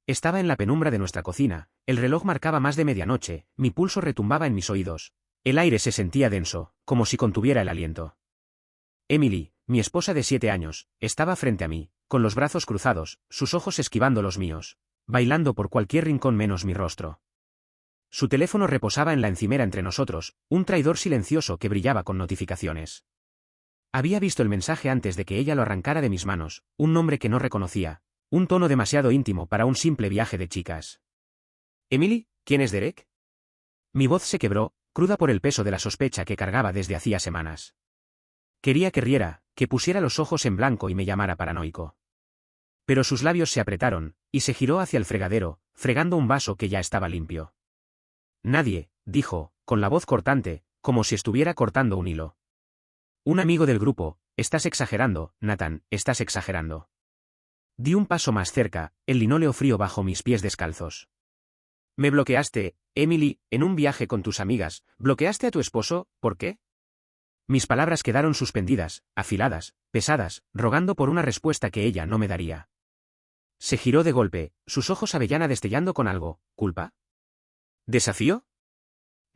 Estaba en la penumbra de nuestra cocina, el reloj marcaba más de medianoche, mi pulso retumbaba en mis oídos. El aire se sentía denso, como si contuviera el aliento. Emily, mi esposa de 7 años, estaba frente a mí, con los brazos cruzados, sus ojos esquivando los míos, bailando por cualquier rincón menos mi rostro. Su teléfono reposaba en la encimera entre nosotros, un traidor silencioso que brillaba con notificaciones. Había visto el mensaje antes de que ella lo arrancara de mis manos, un nombre que no reconocía, un tono demasiado íntimo para un simple viaje de chicas. «Emily, ¿quién es Derek?» Mi voz se quebró, cruda por el peso de la sospecha que cargaba desde hacía semanas. Quería que riera, que pusiera los ojos en blanco y me llamara paranoico. Pero sus labios se apretaron, y se giró hacia el fregadero, fregando un vaso que ya estaba limpio. «Nadie», dijo, con la voz cortante, como si estuviera cortando un hilo. «Un amigo del grupo, estás exagerando, Nathan, estás exagerando». Di un paso más cerca, el linóleo frío bajo mis pies descalzos. «Me bloqueaste, Emily, en un viaje con tus amigas, bloqueaste a tu esposo, ¿por qué?» Mis palabras quedaron suspendidas, afiladas, pesadas, rogando por una respuesta que ella no me daría. Se giró de golpe, sus ojos avellana destellando con algo. ¿Culpa? ¿Desafío?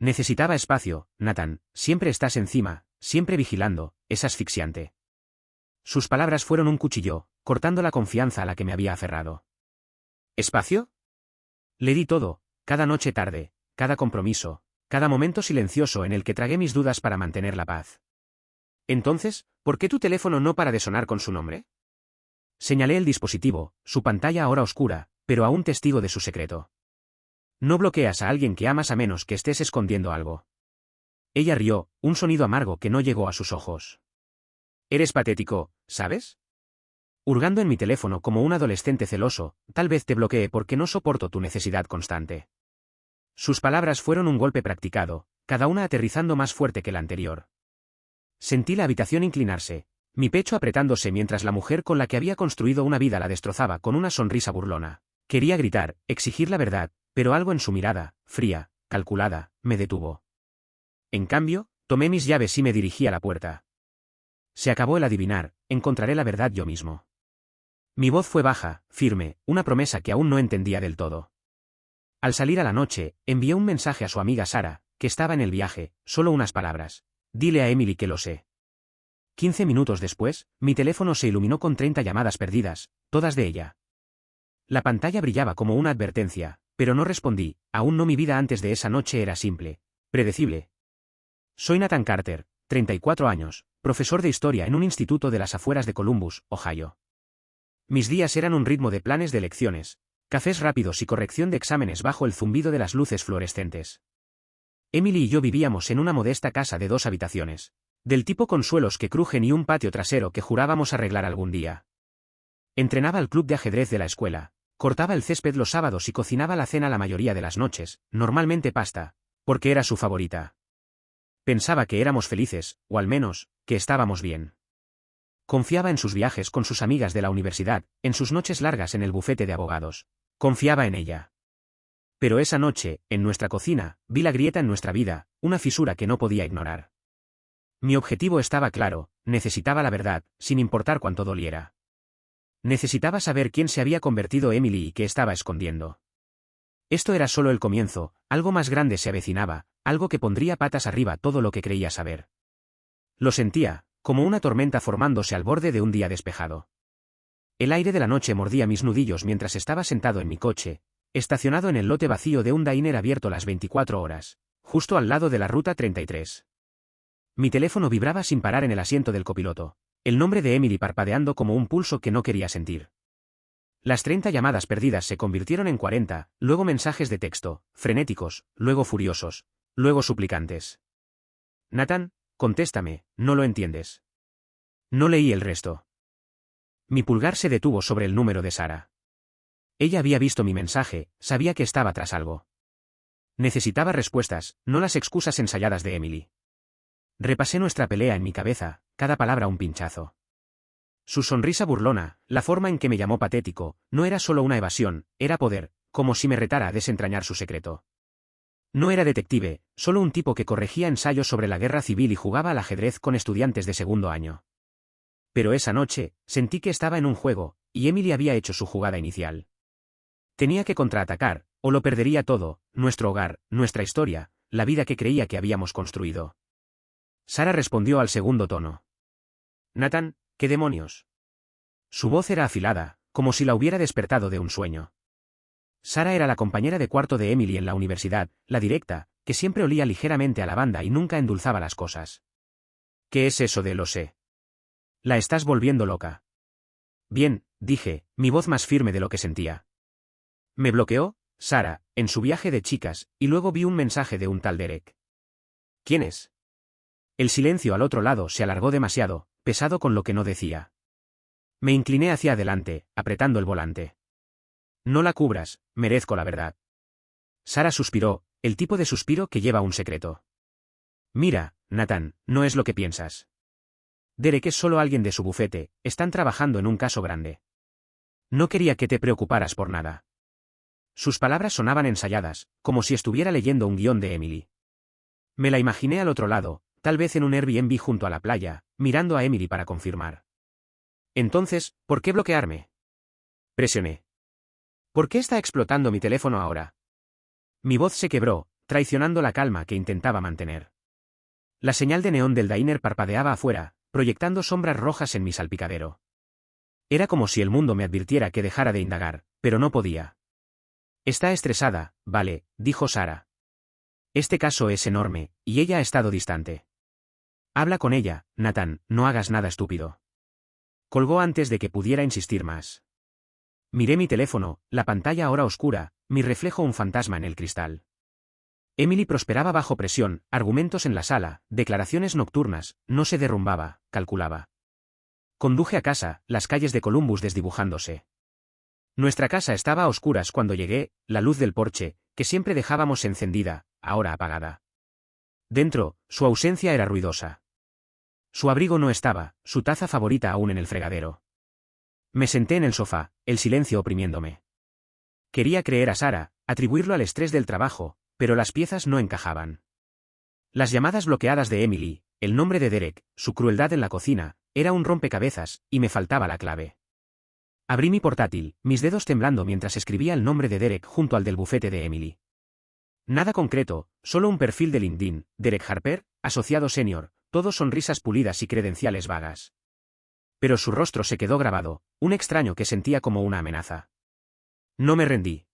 Necesitaba espacio, Nathan, siempre estás encima, siempre vigilando, es asfixiante. Sus palabras fueron un cuchillo, cortando la confianza a la que me había aferrado. ¿Espacio? Le di todo, cada noche tarde, cada compromiso, cada momento silencioso en el que tragué mis dudas para mantener la paz. Entonces, ¿por qué tu teléfono no para de sonar con su nombre? Señalé el dispositivo, su pantalla ahora oscura, pero aún testigo de su secreto. No bloqueas a alguien que amas a menos que estés escondiendo algo. Ella rió, un sonido amargo que no llegó a sus ojos. Eres patético, ¿sabes? Hurgando en mi teléfono como un adolescente celoso, tal vez te bloqueé porque no soporto tu necesidad constante. Sus palabras fueron un golpe practicado, cada una aterrizando más fuerte que la anterior. Sentí la habitación inclinarse, mi pecho apretándose mientras la mujer con la que había construido una vida la destrozaba con una sonrisa burlona. Quería gritar, exigir la verdad, pero algo en su mirada, fría, calculada, me detuvo. En cambio, tomé mis llaves y me dirigí a la puerta. Se acabó el adivinar, encontraré la verdad yo mismo. Mi voz fue baja, firme, una promesa que aún no entendía del todo. Al salir a la noche, envié un mensaje a su amiga Sara, que estaba en el viaje, solo unas palabras. Dile a Emily que lo sé. 15 minutos después, mi teléfono se iluminó con 30 llamadas perdidas, todas de ella. La pantalla brillaba como una advertencia, pero no respondí, aún no. Mi vida antes de esa noche era simple, predecible. Soy Nathan Carter, 34 años, profesor de historia en un instituto de las afueras de Columbus, Ohio. Mis días eran un ritmo de planes de lecciones, cafés rápidos y corrección de exámenes bajo el zumbido de las luces fluorescentes. Emily y yo vivíamos en una modesta casa de 2 habitaciones, del tipo con suelos que crujen y un patio trasero que jurábamos arreglar algún día. Entrenaba al club de ajedrez de la escuela, cortaba el césped los sábados y cocinaba la cena la mayoría de las noches, normalmente pasta, porque era su favorita. Pensaba que éramos felices, o al menos, que estábamos bien. Confiaba en sus viajes con sus amigas de la universidad, en sus noches largas en el bufete de abogados. Confiaba en ella. Pero esa noche, en nuestra cocina, vi la grieta en nuestra vida, una fisura que no podía ignorar. Mi objetivo estaba claro, necesitaba la verdad, sin importar cuánto doliera. Necesitaba saber quién se había convertido Emily y qué estaba escondiendo. Esto era solo el comienzo, algo más grande se avecinaba, algo que pondría patas arriba todo lo que creía saber. Lo sentía, como una tormenta formándose al borde de un día despejado. El aire de la noche mordía mis nudillos mientras estaba sentado en mi coche, estacionado en el lote vacío de un diner abierto las 24 horas, justo al lado de la ruta 33. Mi teléfono vibraba sin parar en el asiento del copiloto, el nombre de Emily parpadeando como un pulso que no quería sentir. Las 30 llamadas perdidas se convirtieron en 40, luego mensajes de texto, frenéticos, luego furiosos, luego suplicantes. Nathan, contéstame, no lo entiendes. No leí el resto. Mi pulgar se detuvo sobre el número de Sara. Ella había visto mi mensaje, sabía que estaba tras algo. Necesitaba respuestas, no las excusas ensayadas de Emily. Repasé nuestra pelea en mi cabeza, cada palabra un pinchazo. Su sonrisa burlona, la forma en que me llamó patético, no era solo una evasión, era poder, como si me retara a desentrañar su secreto. No era detective, solo un tipo que corregía ensayos sobre la guerra civil y jugaba al ajedrez con estudiantes de segundo año. Pero esa noche, sentí que estaba en un juego, y Emily había hecho su jugada inicial. Tenía que contraatacar, o lo perdería todo, nuestro hogar, nuestra historia, la vida que creía que habíamos construido. Sara respondió al segundo tono. Nathan, ¿qué demonios? Su voz era afilada, como si la hubiera despertado de un sueño. Sara era la compañera de cuarto de Emily en la universidad, la directa, que siempre olía ligeramente a lavanda y nunca endulzaba las cosas. ¿Qué es eso de lo sé? La estás volviendo loca. Bien, dije, mi voz más firme de lo que sentía. Me bloqueó, Sara, en su viaje de chicas, y luego vi un mensaje de un tal Derek. ¿Quién es? El silencio al otro lado se alargó demasiado, pesado con lo que no decía. Me incliné hacia adelante, apretando el volante. No la cubras, merezco la verdad. Sara suspiró, el tipo de suspiro que lleva un secreto. Mira, Nathan, no es lo que piensas. Derek es solo alguien de su bufete, están trabajando en un caso grande. No quería que te preocuparas por nada. Sus palabras sonaban ensayadas, como si estuviera leyendo un guión de Emily. Me la imaginé al otro lado, tal vez en un Airbnb junto a la playa, mirando a Emily para confirmar. Entonces, ¿por qué bloquearme? Presioné. ¿Por qué está explotando mi teléfono ahora? Mi voz se quebró, traicionando la calma que intentaba mantener. La señal de neón del diner parpadeaba afuera, proyectando sombras rojas en mi salpicadero. Era como si el mundo me advirtiera que dejara de indagar, pero no podía. Está estresada, vale, dijo Sara. Este caso es enorme, y ella ha estado distante. Habla con ella, Nathan, no hagas nada estúpido. Colgó antes de que pudiera insistir más. Miré mi teléfono, la pantalla ahora oscura, mi reflejo un fantasma en el cristal. Emily prosperaba bajo presión, argumentos en la sala, declaraciones nocturnas, no se derrumbaba, calculaba. Conduje a casa, las calles de Columbus desdibujándose. Nuestra casa estaba a oscuras cuando llegué, la luz del porche, que siempre dejábamos encendida, ahora apagada. Dentro, su ausencia era ruidosa. Su abrigo no estaba, su taza favorita aún en el fregadero. Me senté en el sofá, el silencio oprimiéndome. Quería creer a Sara, atribuirlo al estrés del trabajo, pero las piezas no encajaban. Las llamadas bloqueadas de Emily, el nombre de Derek, su crueldad en la cocina, era un rompecabezas, y me faltaba la clave. Abrí mi portátil, mis dedos temblando mientras escribía el nombre de Derek junto al del bufete de Emily. Nada concreto, solo un perfil de LinkedIn, Derek Harper, asociado senior, todo sonrisas pulidas y credenciales vagas. Pero su rostro se quedó grabado, un extraño que sentía como una amenaza. No me rendí.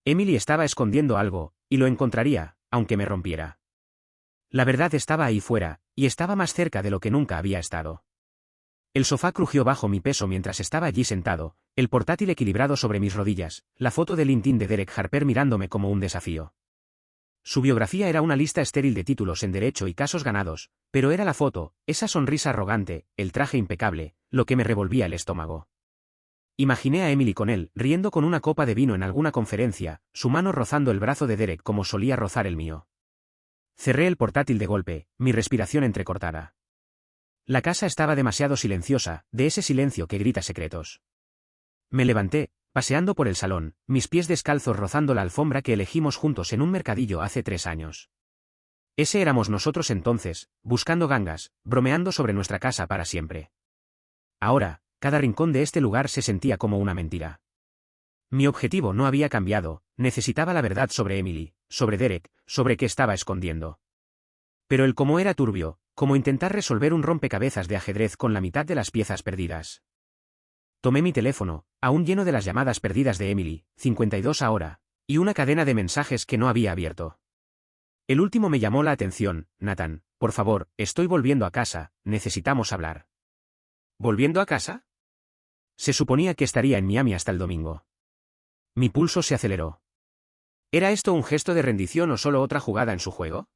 Emily estaba escondiendo algo, y lo encontraría, aunque me rompiera. La verdad estaba ahí fuera, y estaba más cerca de lo que nunca había estado. El sofá crujió bajo mi peso mientras estaba allí sentado, el portátil equilibrado sobre mis rodillas, la foto de LinkedIn de Derek Harper mirándome como un desafío. Su biografía era una lista estéril de títulos en derecho y casos ganados, pero era la foto, esa sonrisa arrogante, el traje impecable, lo que me revolvía el estómago. Imaginé a Emily con él, riendo con una copa de vino en alguna conferencia, su mano rozando el brazo de Derek como solía rozar el mío. Cerré el portátil de golpe, mi respiración entrecortada. La casa estaba demasiado silenciosa, de ese silencio que grita secretos. Me levanté, paseando por el salón, mis pies descalzos rozando la alfombra que elegimos juntos en un mercadillo hace 3 años. Ese éramos nosotros entonces, buscando gangas, bromeando sobre nuestra casa para siempre. Ahora, cada rincón de este lugar se sentía como una mentira. Mi objetivo no había cambiado, necesitaba la verdad sobre Emily, sobre Derek, sobre qué estaba escondiendo. Pero el cómo era turbio, como intentar resolver un rompecabezas de ajedrez con la mitad de las piezas perdidas. Tomé mi teléfono, aún lleno de las llamadas perdidas de Emily, 52 ahora, y una cadena de mensajes que no había abierto. El último me llamó la atención, Nathan, por favor, estoy volviendo a casa, necesitamos hablar. ¿Volviendo a casa? Se suponía que estaría en Miami hasta el domingo. Mi pulso se aceleró. ¿Era esto un gesto de rendición o solo otra jugada en su juego?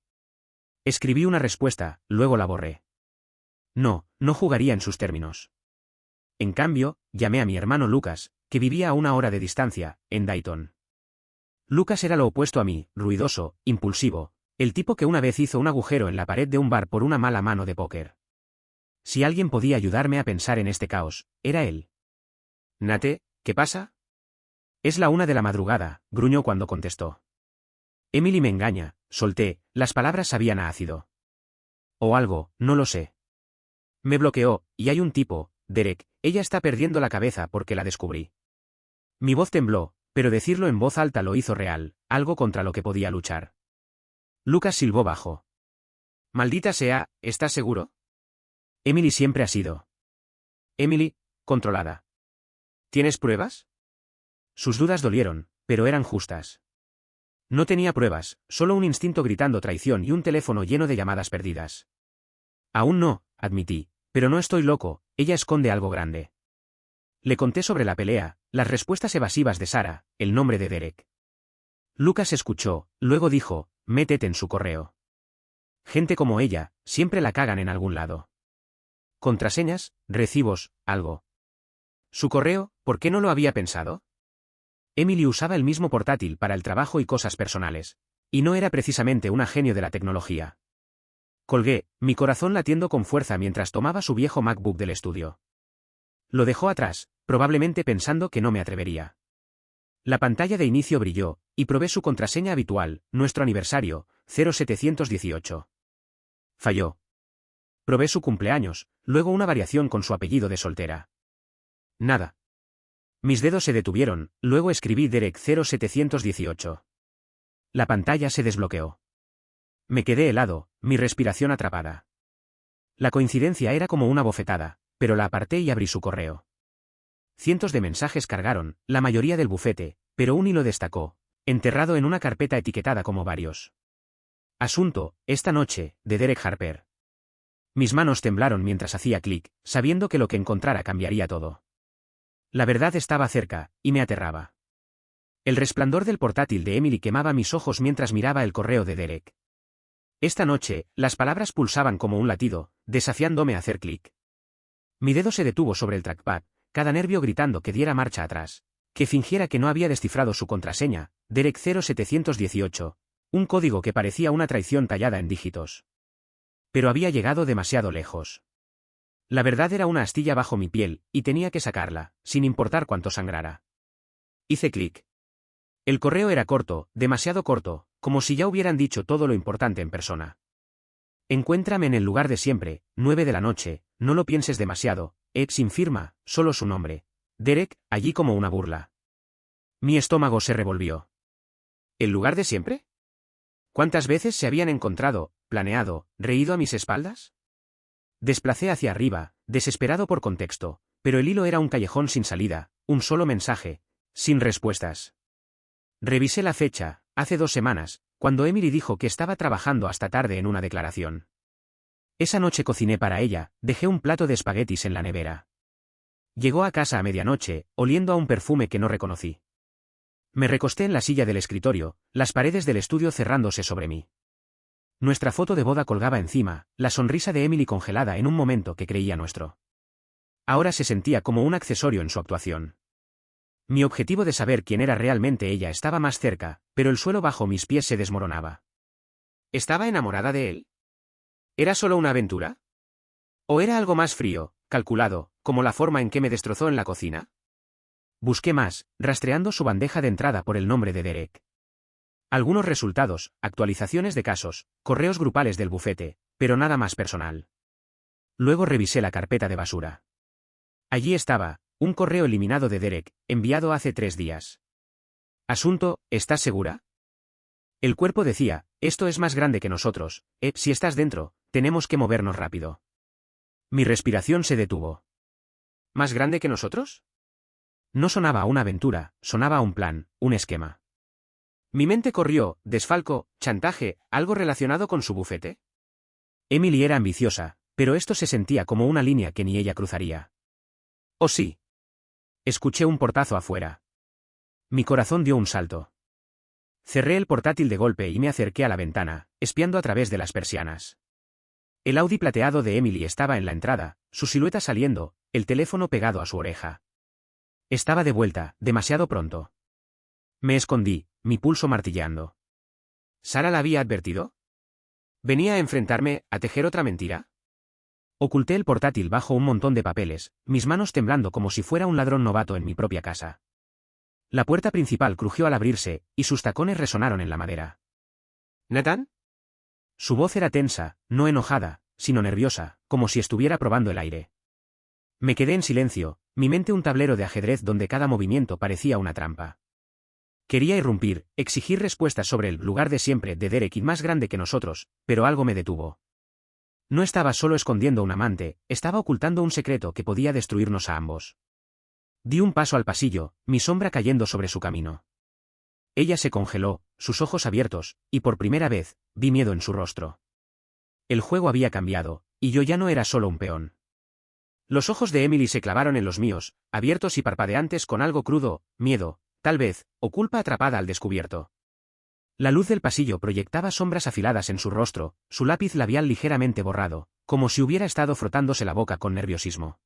Escribí una respuesta, luego la borré. No, no jugaría en sus términos. En cambio, llamé a mi hermano Lucas, que vivía a 1 hora de distancia, en Dayton. Lucas era lo opuesto a mí, ruidoso, impulsivo, el tipo que una vez hizo un agujero en la pared de un bar por una mala mano de póker. Si alguien podía ayudarme a pensar en este caos, era él. Nate, ¿qué pasa? Es la 1 de la madrugada, gruñó cuando contestó. Emily me engaña, solté, las palabras sabían a ácido. O algo, no lo sé. Me bloqueó, y hay un tipo, Derek, ella está perdiendo la cabeza porque la descubrí. Mi voz tembló, pero decirlo en voz alta lo hizo real, algo contra lo que podía luchar. Lucas silbó bajo. Maldita sea, ¿estás seguro? Emily siempre ha sido. Emily, controlada. ¿Tienes pruebas? Sus dudas dolieron, pero eran justas. No tenía pruebas, solo un instinto gritando traición y un teléfono lleno de llamadas perdidas. Aún no, admití, pero no estoy loco, ella esconde algo grande. Le conté sobre la pelea, las respuestas evasivas de Sara, el nombre de Derek. Lucas escuchó, luego dijo, métete en su correo. Gente como ella, siempre la cagan en algún lado. Contraseñas, recibos, algo. Su correo, ¿por qué no lo había pensado? Emily usaba el mismo portátil para el trabajo y cosas personales. Y no era precisamente una genio de la tecnología. Colgué, mi corazón latiendo con fuerza mientras tomaba su viejo MacBook del estudio. Lo dejó atrás, probablemente pensando que no me atrevería. La pantalla de inicio brilló, y probé su contraseña habitual, nuestro aniversario, 0718. Falló. Probé su cumpleaños, luego una variación con su apellido de soltera. Nada. Mis dedos se detuvieron, luego escribí Derek 0718. La pantalla se desbloqueó. Me quedé helado, mi respiración atrapada. La coincidencia era como una bofetada, pero la aparté y abrí su correo. Cientos de mensajes cargaron, la mayoría del bufete, pero un hilo destacó, enterrado en una carpeta etiquetada como varios. Asunto, esta noche, de Derek Harper. Mis manos temblaron mientras hacía clic, sabiendo que lo que encontrara cambiaría todo. La verdad estaba cerca, y me aterraba. El resplandor del portátil de Emily quemaba mis ojos mientras miraba el correo de Derek. Esta noche, las palabras pulsaban como un latido, desafiándome a hacer clic. Mi dedo se detuvo sobre el trackpad, cada nervio gritando que diera marcha atrás, que fingiera que no había descifrado su contraseña, Derek 0718, un código que parecía una traición tallada en dígitos. Pero había llegado demasiado lejos. La verdad era una astilla bajo mi piel, y tenía que sacarla, sin importar cuánto sangrara. Hice clic. El correo era corto, demasiado corto, como si ya hubieran dicho todo lo importante en persona. Encuéntrame en el lugar de siempre, 9 de la noche, no lo pienses demasiado, sin firma, solo su nombre. Derek, allí como una burla. Mi estómago se revolvió. ¿El lugar de siempre? ¿Cuántas veces se habían encontrado, planeado, reído a mis espaldas? Desplacé hacia arriba, desesperado por contexto, pero el hilo era un callejón sin salida, un solo mensaje, sin respuestas. Revisé la fecha, hace 2 semanas, cuando Emily dijo que estaba trabajando hasta tarde en una declaración. Esa noche cociné para ella, dejé un plato de espaguetis en la nevera. Llegó a casa a medianoche, oliendo a un perfume que no reconocí. Me recosté en la silla del escritorio, las paredes del estudio cerrándose sobre mí. Nuestra foto de boda colgaba encima, la sonrisa de Emily congelada en un momento que creía nuestro. Ahora se sentía como un accesorio en su actuación. Mi objetivo de saber quién era realmente ella estaba más cerca, pero el suelo bajo mis pies se desmoronaba. ¿Estaba enamorada de él? ¿Era solo una aventura? ¿O era algo más frío, calculado, como la forma en que me destrozó en la cocina? Busqué más, rastreando su bandeja de entrada por el nombre de Derek. Algunos resultados, actualizaciones de casos, correos grupales del bufete, pero nada más personal. Luego revisé la carpeta de basura. Allí estaba, un correo eliminado de Derek, enviado hace 3 días. Asunto, ¿estás segura? El cuerpo decía, esto es más grande que nosotros, si estás dentro, tenemos que movernos rápido. Mi respiración se detuvo. ¿Más grande que nosotros? No sonaba a una aventura, sonaba a un plan, un esquema. Mi mente corrió, desfalco, chantaje, algo relacionado con su bufete. Emily era ambiciosa, pero esto se sentía como una línea que ni ella cruzaría. ¿Oh sí? Escuché un portazo afuera. Mi corazón dio un salto. Cerré el portátil de golpe y me acerqué a la ventana, espiando a través de las persianas. El Audi plateado de Emily estaba en la entrada, su silueta saliendo, el teléfono pegado a su oreja. Estaba de vuelta, demasiado pronto. Me escondí, mi pulso martilleando. ¿Sara la había advertido? ¿Venía a enfrentarme, a tejer otra mentira? Oculté el portátil bajo un montón de papeles, mis manos temblando como si fuera un ladrón novato en mi propia casa. La puerta principal crujió al abrirse, y sus tacones resonaron en la madera. ¿Nathan? Su voz era tensa, no enojada, sino nerviosa, como si estuviera probando el aire. Me quedé en silencio, mi mente un tablero de ajedrez donde cada movimiento parecía una trampa. Quería irrumpir, exigir respuestas sobre el lugar de siempre de Derek y más grande que nosotros, pero algo me detuvo. No estaba solo escondiendo un amante, estaba ocultando un secreto que podía destruirnos a ambos. Di un paso al pasillo, mi sombra cayendo sobre su camino. Ella se congeló, sus ojos abiertos, y por primera vez, vi miedo en su rostro. El juego había cambiado, y yo ya no era solo un peón. Los ojos de Emily se clavaron en los míos, abiertos y parpadeantes con algo crudo, miedo, tal vez, o culpa atrapada al descubierto. La luz del pasillo proyectaba sombras afiladas en su rostro, su lápiz labial ligeramente borrado, como si hubiera estado frotándose la boca con nerviosismo.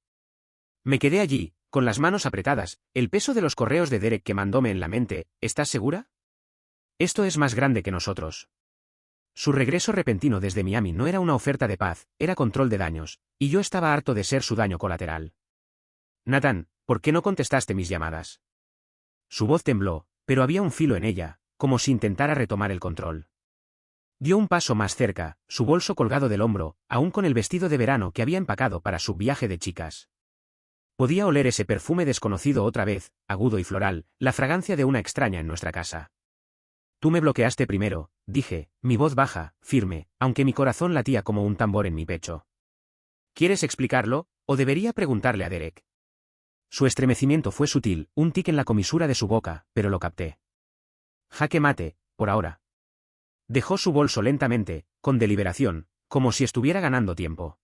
Me quedé allí, con las manos apretadas, el peso de los correos de Derek quemándome en la mente. ¿Estás segura? Esto es más grande que nosotros. Su regreso repentino desde Miami no era una oferta de paz, era control de daños, y yo estaba harto de ser su daño colateral. Nathan, ¿por qué no contestaste mis llamadas? Su voz tembló, pero había un filo en ella, como si intentara retomar el control. Dio un paso más cerca, su bolso colgado del hombro, aún con el vestido de verano que había empacado para su viaje de chicas. Podía oler ese perfume desconocido otra vez, agudo y floral, la fragancia de una extraña en nuestra casa. Tú me bloqueaste primero, dije, mi voz baja, firme, aunque mi corazón latía como un tambor en mi pecho. ¿Quieres explicarlo, o debería preguntarle a Derek? Su estremecimiento fue sutil, un tic en la comisura de su boca, pero lo capté. Jaque mate, por ahora. Dejó su bolso lentamente, con deliberación, como si estuviera ganando tiempo.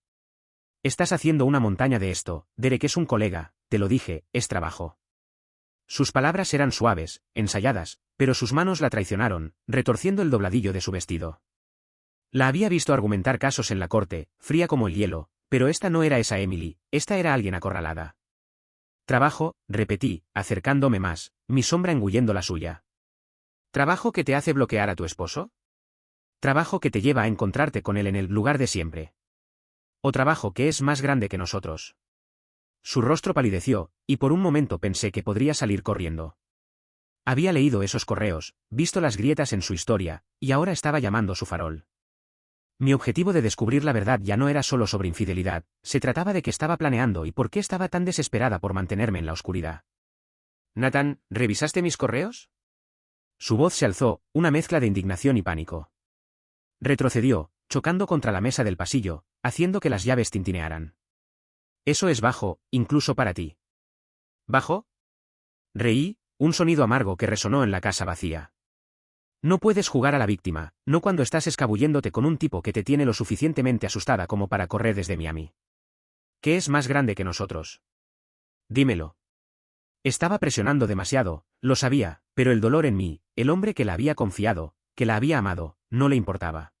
Estás haciendo una montaña de esto, Derek es un colega, te lo dije, es trabajo. Sus palabras eran suaves, ensayadas, pero sus manos la traicionaron, retorciendo el dobladillo de su vestido. La había visto argumentar casos en la corte, fría como el hielo, pero esta no era esa Emily, esta era alguien acorralada. Trabajo, repetí, acercándome más, mi sombra engullendo la suya. ¿Trabajo que te hace bloquear a tu esposo? ¿Trabajo que te lleva a encontrarte con él en el lugar de siempre? ¿O trabajo que es más grande que nosotros? Su rostro palideció, y por un momento pensé que podría salir corriendo. Había leído esos correos, visto las grietas en su historia, y ahora estaba llamando su farol. Mi objetivo de descubrir la verdad ya no era solo sobre infidelidad, se trataba de qué estaba planeando y por qué estaba tan desesperada por mantenerme en la oscuridad. Nathan, ¿revisaste mis correos? Su voz se alzó, una mezcla de indignación y pánico. Retrocedió, chocando contra la mesa del pasillo, haciendo que las llaves tintinearan. Eso es bajo, incluso para ti. ¿Bajo? Reí, un sonido amargo que resonó en la casa vacía. No puedes jugar a la víctima, no cuando estás escabulléndote con un tipo que te tiene lo suficientemente asustada como para correr desde Miami. ¿Qué es más grande que nosotros? Dímelo. Estaba presionando demasiado, lo sabía, pero el dolor en mí, el hombre que la había confiado, que la había amado, no le importaba.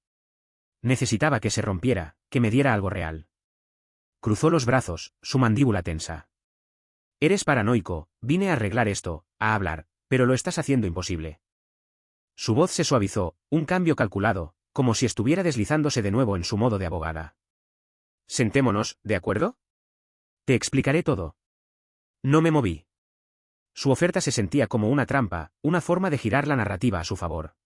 Necesitaba que se rompiera, que me diera algo real. Cruzó los brazos, su mandíbula tensa. Eres paranoico, vine a arreglar esto, a hablar, pero lo estás haciendo imposible. Su voz se suavizó, un cambio calculado, como si estuviera deslizándose de nuevo en su modo de abogada. Sentémonos, ¿de acuerdo? Te explicaré todo. No me moví. Su oferta se sentía como una trampa, una forma de girar la narrativa a su favor.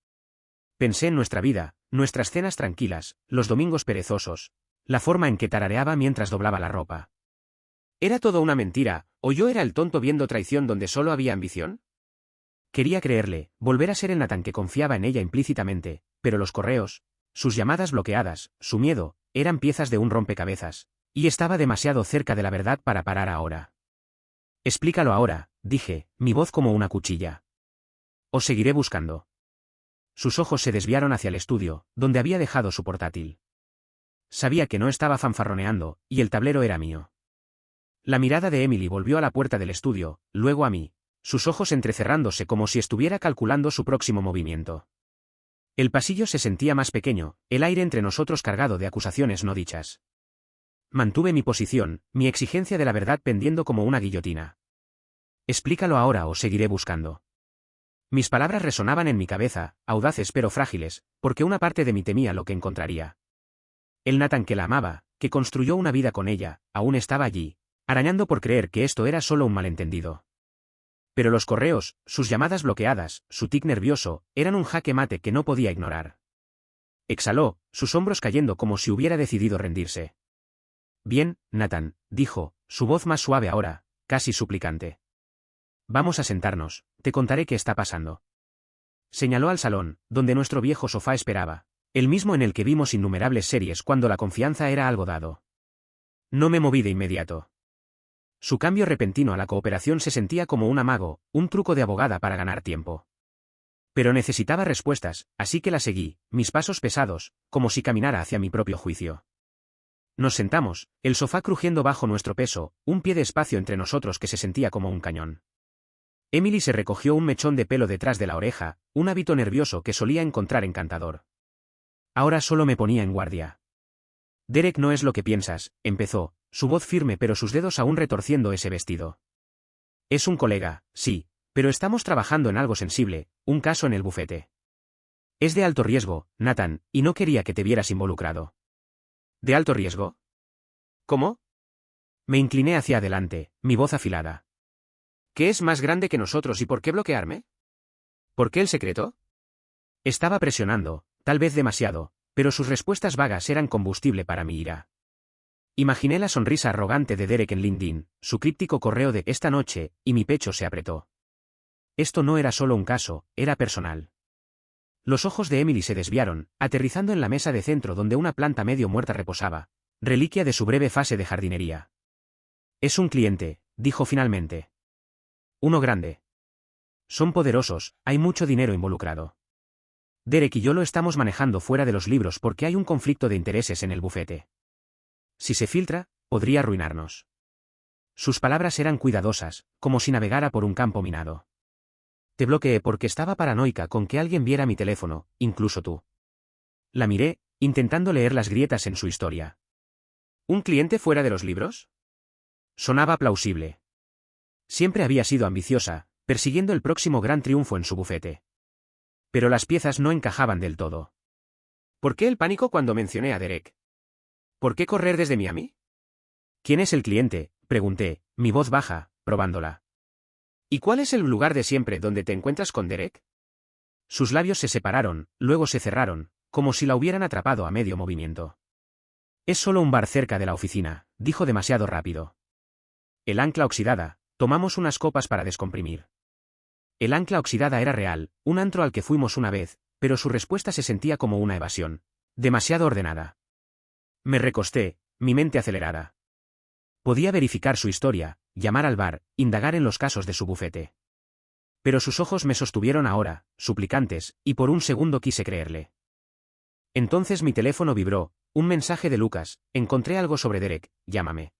Pensé en nuestra vida, nuestras cenas tranquilas, los domingos perezosos, la forma en que tarareaba mientras doblaba la ropa. ¿Era todo una mentira, o yo era el tonto viendo traición donde solo había ambición? Quería creerle, volver a ser el Nathan que confiaba en ella implícitamente, pero los correos, sus llamadas bloqueadas, su miedo, eran piezas de un rompecabezas, y estaba demasiado cerca de la verdad para parar ahora. Explícalo ahora, dije, mi voz como una cuchilla. Os seguiré buscando. Sus ojos se desviaron hacia el estudio, donde había dejado su portátil. Sabía que no estaba fanfarroneando, y el tablero era mío. La mirada de Emily volvió a la puerta del estudio, luego a mí, sus ojos entrecerrándose como si estuviera calculando su próximo movimiento. El pasillo se sentía más pequeño, el aire entre nosotros cargado de acusaciones no dichas. Mantuve mi posición, mi exigencia de la verdad pendiendo como una guillotina. Explícalo ahora o seguiré buscando. Mis palabras resonaban en mi cabeza, audaces pero frágiles, porque una parte de mí temía lo que encontraría. El Nathan que la amaba, que construyó una vida con ella, aún estaba allí, arañando por creer que esto era solo un malentendido. Pero los correos, sus llamadas bloqueadas, su tic nervioso, eran un jaque mate que no podía ignorar. Exhaló, sus hombros cayendo como si hubiera decidido rendirse. Bien, Nathan, dijo, su voz más suave ahora, casi suplicante. Vamos a sentarnos, te contaré qué está pasando. Señaló al salón, donde nuestro viejo sofá esperaba, el mismo en el que vimos innumerables series cuando la confianza era algo dado. No me moví de inmediato. Su cambio repentino a la cooperación se sentía como un amago, un truco de abogada para ganar tiempo. Pero necesitaba respuestas, así que la seguí, mis pasos pesados, como si caminara hacia mi propio juicio. Nos sentamos, el sofá crujiendo bajo nuestro peso, un pie de espacio entre nosotros que se sentía como un cañón. Emily se recogió un mechón de pelo detrás de la oreja, un hábito nervioso que solía encontrar encantador. Ahora solo me ponía en guardia. Derek no es lo que piensas, empezó, su voz firme pero sus dedos aún retorciendo ese vestido. Es un colega, sí, pero estamos trabajando en algo sensible, un caso en el bufete. Es de alto riesgo, Nathan, y no quería que te vieras involucrado. ¿De alto riesgo? ¿Cómo? Me incliné hacia adelante, mi voz afilada. ¿Qué es más grande que nosotros y por qué bloquearme? ¿Por qué el secreto? Estaba presionando, tal vez demasiado, pero sus respuestas vagas eran combustible para mi ira. Imaginé la sonrisa arrogante de Derek en LinkedIn, su críptico correo de esta noche, y mi pecho se apretó. Esto no era solo un caso, era personal. Los ojos de Emily se desviaron, aterrizando en la mesa de centro donde una planta medio muerta reposaba, reliquia de su breve fase de jardinería. Es un cliente, dijo finalmente. Uno grande. Son poderosos, hay mucho dinero involucrado. Derek y yo lo estamos manejando fuera de los libros porque hay un conflicto de intereses en el bufete. Si se filtra, podría arruinarnos. Sus palabras eran cuidadosas, como si navegara por un campo minado. Te bloqueé porque estaba paranoica con que alguien viera mi teléfono, incluso tú. La miré, intentando leer las grietas en su historia. ¿Un cliente fuera de los libros? Sonaba plausible. Siempre había sido ambiciosa, persiguiendo el próximo gran triunfo en su bufete. Pero las piezas no encajaban del todo. ¿Por qué el pánico cuando mencioné a Derek? ¿Por qué correr desde Miami? ¿Quién es el cliente?, pregunté, mi voz baja, probándola. ¿Y cuál es el lugar de siempre donde te encuentras con Derek? Sus labios se separaron, luego se cerraron, como si la hubieran atrapado a medio movimiento. Es solo un bar cerca de la oficina, dijo demasiado rápido. El ancla oxidada, tomamos unas copas para descomprimir. El ancla oxidada era real, un antro al que fuimos una vez, pero su respuesta se sentía como una evasión. Demasiado ordenada. Me recosté, mi mente acelerada. Podía verificar su historia, llamar al bar, indagar en los casos de su bufete. Pero sus ojos me sostuvieron ahora, suplicantes, y por un segundo quise creerle. Entonces mi teléfono vibró, un mensaje de Lucas, encontré algo sobre Derek, llámame.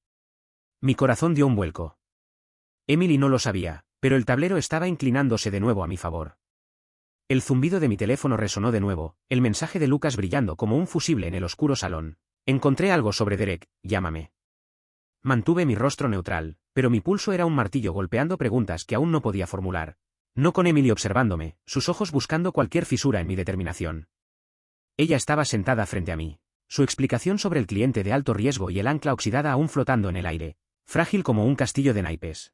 Mi corazón dio un vuelco. Emily no lo sabía, pero el tablero estaba inclinándose de nuevo a mi favor. El zumbido de mi teléfono resonó de nuevo, el mensaje de Lucas brillando como un fusible en el oscuro salón. Encontré algo sobre Derek, llámame. Mantuve mi rostro neutral, pero mi pulso era un martillo golpeando preguntas que aún no podía formular. No con Emily observándome, sus ojos buscando cualquier fisura en mi determinación. Ella estaba sentada frente a mí. Su explicación sobre el cliente de alto riesgo y el ancla oxidada aún flotando en el aire, frágil como un castillo de naipes.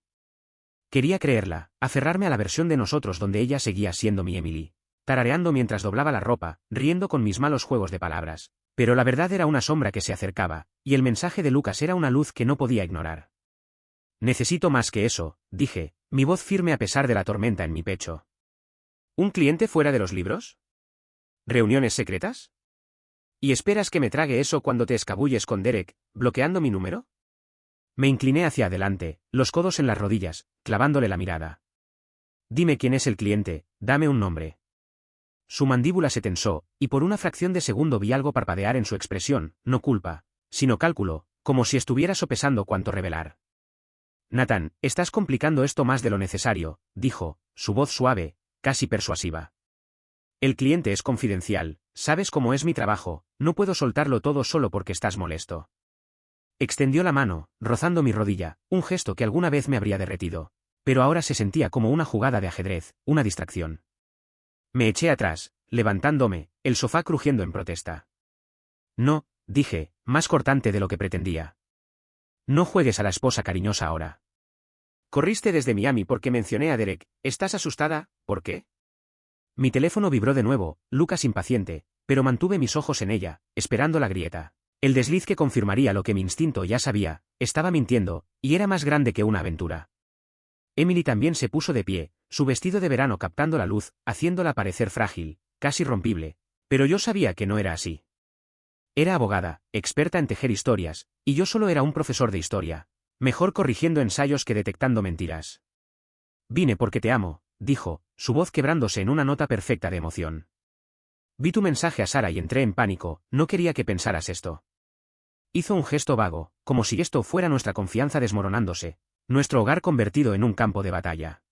Quería creerla, aferrarme a la versión de nosotros donde ella seguía siendo mi Emily, tarareando mientras doblaba la ropa, riendo con mis malos juegos de palabras. Pero la verdad era una sombra que se acercaba, y el mensaje de Lucas era una luz que no podía ignorar. Necesito más que eso, dije, mi voz firme a pesar de la tormenta en mi pecho. ¿Un cliente fuera de los libros? ¿Reuniones secretas? ¿Y esperas que me trague eso cuando te escabulles con Derek, bloqueando mi número? Me incliné hacia adelante, los codos en las rodillas, clavándole la mirada. Dime quién es el cliente, dame un nombre. Su mandíbula se tensó, y por una fracción de segundo vi algo parpadear en su expresión, no culpa, sino cálculo, como si estuviera sopesando cuánto revelar. Nathan, estás complicando esto más de lo necesario, dijo, su voz suave, casi persuasiva. El cliente es confidencial, sabes cómo es mi trabajo, no puedo soltarlo todo solo porque estás molesto. Extendió la mano, rozando mi rodilla, un gesto que alguna vez me habría derretido, pero ahora se sentía como una jugada de ajedrez, una distracción. Me eché atrás, levantándome, el sofá crujiendo en protesta. No, dije, más cortante de lo que pretendía. No juegues a la esposa cariñosa ahora. Corriste desde Miami porque mencioné a Derek, ¿estás asustada? ¿Por qué? Mi teléfono vibró de nuevo, Lucas impaciente, pero mantuve mis ojos en ella, esperando la grieta. El desliz que confirmaría lo que mi instinto ya sabía, estaba mintiendo, y era más grande que una aventura. Emily también se puso de pie, su vestido de verano captando la luz, haciéndola parecer frágil, casi rompible. Pero yo sabía que no era así. Era abogada, experta en tejer historias, y yo solo era un profesor de historia, mejor corrigiendo ensayos que detectando mentiras. Vine porque te amo, dijo, su voz quebrándose en una nota perfecta de emoción. Vi tu mensaje a Sara y entré en pánico, no quería que pensaras esto. Hizo un gesto vago, como si esto fuera nuestra confianza desmoronándose, nuestro hogar convertido en un campo de batalla.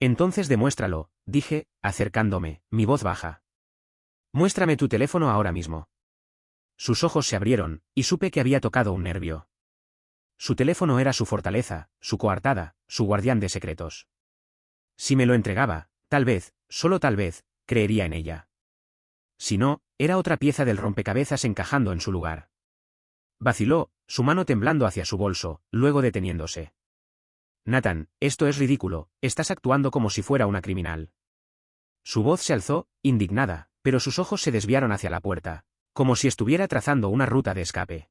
Entonces demuéstralo, dije, acercándome, mi voz baja. Muéstrame tu teléfono ahora mismo. Sus ojos se abrieron, y supe que había tocado un nervio. Su teléfono era su fortaleza, su coartada, su guardián de secretos. Si me lo entregaba, tal vez, solo tal vez, creería en ella. Si no, era otra pieza del rompecabezas encajando en su lugar. Vaciló, su mano temblando hacia su bolso, luego deteniéndose. Nathan, esto es ridículo, estás actuando como si fuera una criminal. Su voz se alzó, indignada, pero sus ojos se desviaron hacia la puerta, como si estuviera trazando una ruta de escape.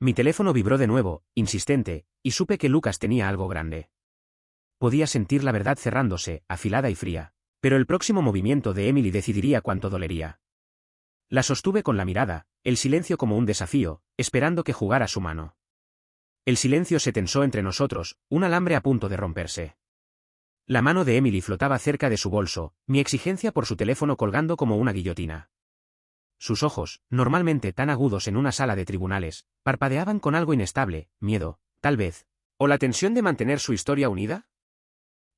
Mi teléfono vibró de nuevo, insistente, y supe que Lucas tenía algo grande. Podía sentir la verdad cerrándose, afilada y fría, pero el próximo movimiento de Emily decidiría cuánto dolería. La sostuve con la mirada, el silencio como un desafío, esperando que jugara su mano. El silencio se tensó entre nosotros, un alambre a punto de romperse. La mano de Emily flotaba cerca de su bolso, mi exigencia por su teléfono colgando como una guillotina. Sus ojos, normalmente tan agudos en una sala de tribunales, parpadeaban con algo inestable, miedo, tal vez. ¿O la tensión de mantener su historia unida?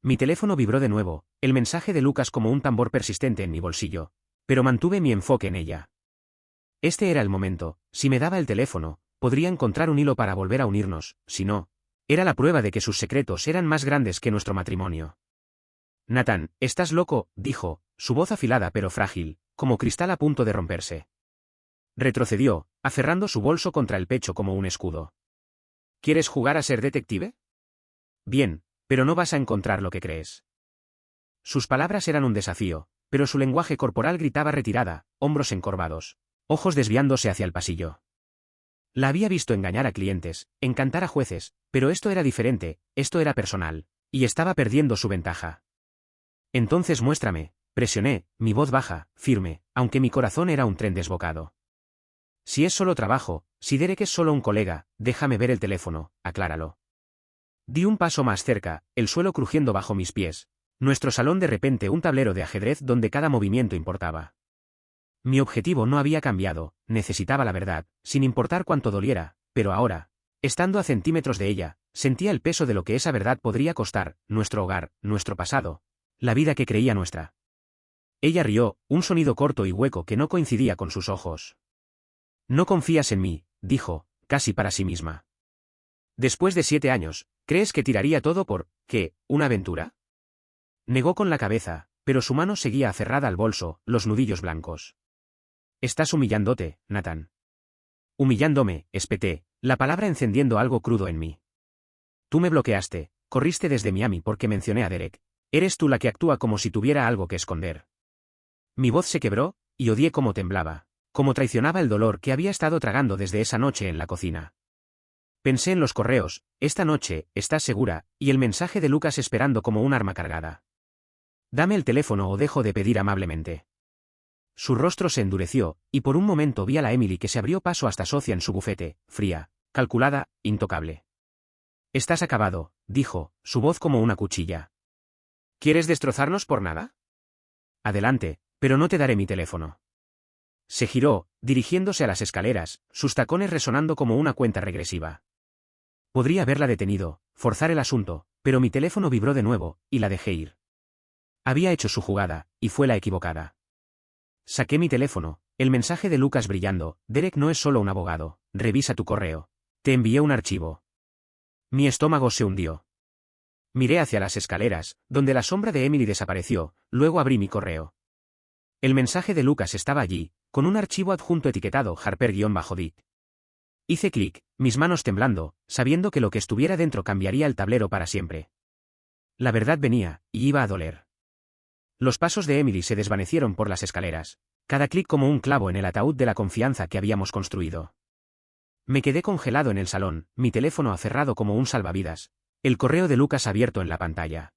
Mi teléfono vibró de nuevo, el mensaje de Lucas como un tambor persistente en mi bolsillo, pero mantuve mi enfoque en ella. Este era el momento, si me daba el teléfono, podría encontrar un hilo para volver a unirnos, si no, era la prueba de que sus secretos eran más grandes que nuestro matrimonio. Nathan, estás loco, dijo, su voz afilada pero frágil, como cristal a punto de romperse. Retrocedió, aferrando su bolso contra el pecho como un escudo. ¿Quieres jugar a ser detective? Bien, pero no vas a encontrar lo que crees. Sus palabras eran un desafío, pero su lenguaje corporal gritaba retirada, hombros encorvados, ojos desviándose hacia el pasillo. La había visto engañar a clientes, encantar a jueces, pero esto era diferente, esto era personal, y estaba perdiendo su ventaja. Entonces muéstrame, presioné, mi voz baja, firme, aunque mi corazón era un tren desbocado. Si es solo trabajo, si Derek es solo un colega, déjame ver el teléfono, acláralo. Di un paso más cerca, el suelo crujiendo bajo mis pies, nuestro salón de repente un tablero de ajedrez donde cada movimiento importaba. Mi objetivo no había cambiado, necesitaba la verdad, sin importar cuánto doliera, pero ahora, estando a centímetros de ella, sentía el peso de lo que esa verdad podría costar, nuestro hogar, nuestro pasado, la vida que creía nuestra. Ella rió, un sonido corto y hueco que no coincidía con sus ojos. No confías en mí, dijo, casi para sí misma. Después de 7 años, ¿crees que tiraría todo por, qué, una aventura? Negó con la cabeza, pero su mano seguía aferrada al bolso, los nudillos blancos. Estás humillándote, Nathan. Humillándome, espeté, la palabra encendiendo algo crudo en mí. Tú me bloqueaste, corriste desde Miami porque mencioné a Derek. Eres tú la que actúa como si tuviera algo que esconder. Mi voz se quebró, y odié cómo temblaba, cómo traicionaba el dolor que había estado tragando desde esa noche en la cocina. Pensé en los correos, esta noche, ¿estás segura?, y el mensaje de Lucas esperando como un arma cargada. Dame el teléfono o dejo de pedir amablemente. Su rostro se endureció, y por un momento vi a la Emily que se abrió paso hasta Socia en su bufete, fría, calculada, intocable. Estás acabado, dijo, su voz como una cuchilla. ¿Quieres destrozarnos por nada? Adelante, pero no te daré mi teléfono. Se giró, dirigiéndose a las escaleras, sus tacones resonando como una cuenta regresiva. Podría haberla detenido, forzar el asunto, pero mi teléfono vibró de nuevo, y la dejé ir. Había hecho su jugada, y fue la equivocada. Saqué mi teléfono, el mensaje de Lucas brillando, Derek no es solo un abogado, revisa tu correo. Te envié un archivo. Mi estómago se hundió. Miré hacia las escaleras, donde la sombra de Emily desapareció, luego abrí mi correo. El mensaje de Lucas estaba allí, con un archivo adjunto etiquetado Harper-Dick. Hice clic, mis manos temblando, sabiendo que lo que estuviera dentro cambiaría el tablero para siempre. La verdad venía, y iba a doler. Los pasos de Emily se desvanecieron por las escaleras, cada clic como un clavo en el ataúd de la confianza que habíamos construido. Me quedé congelado en el salón, mi teléfono aferrado como un salvavidas, El correo de Lucas abierto en la pantalla.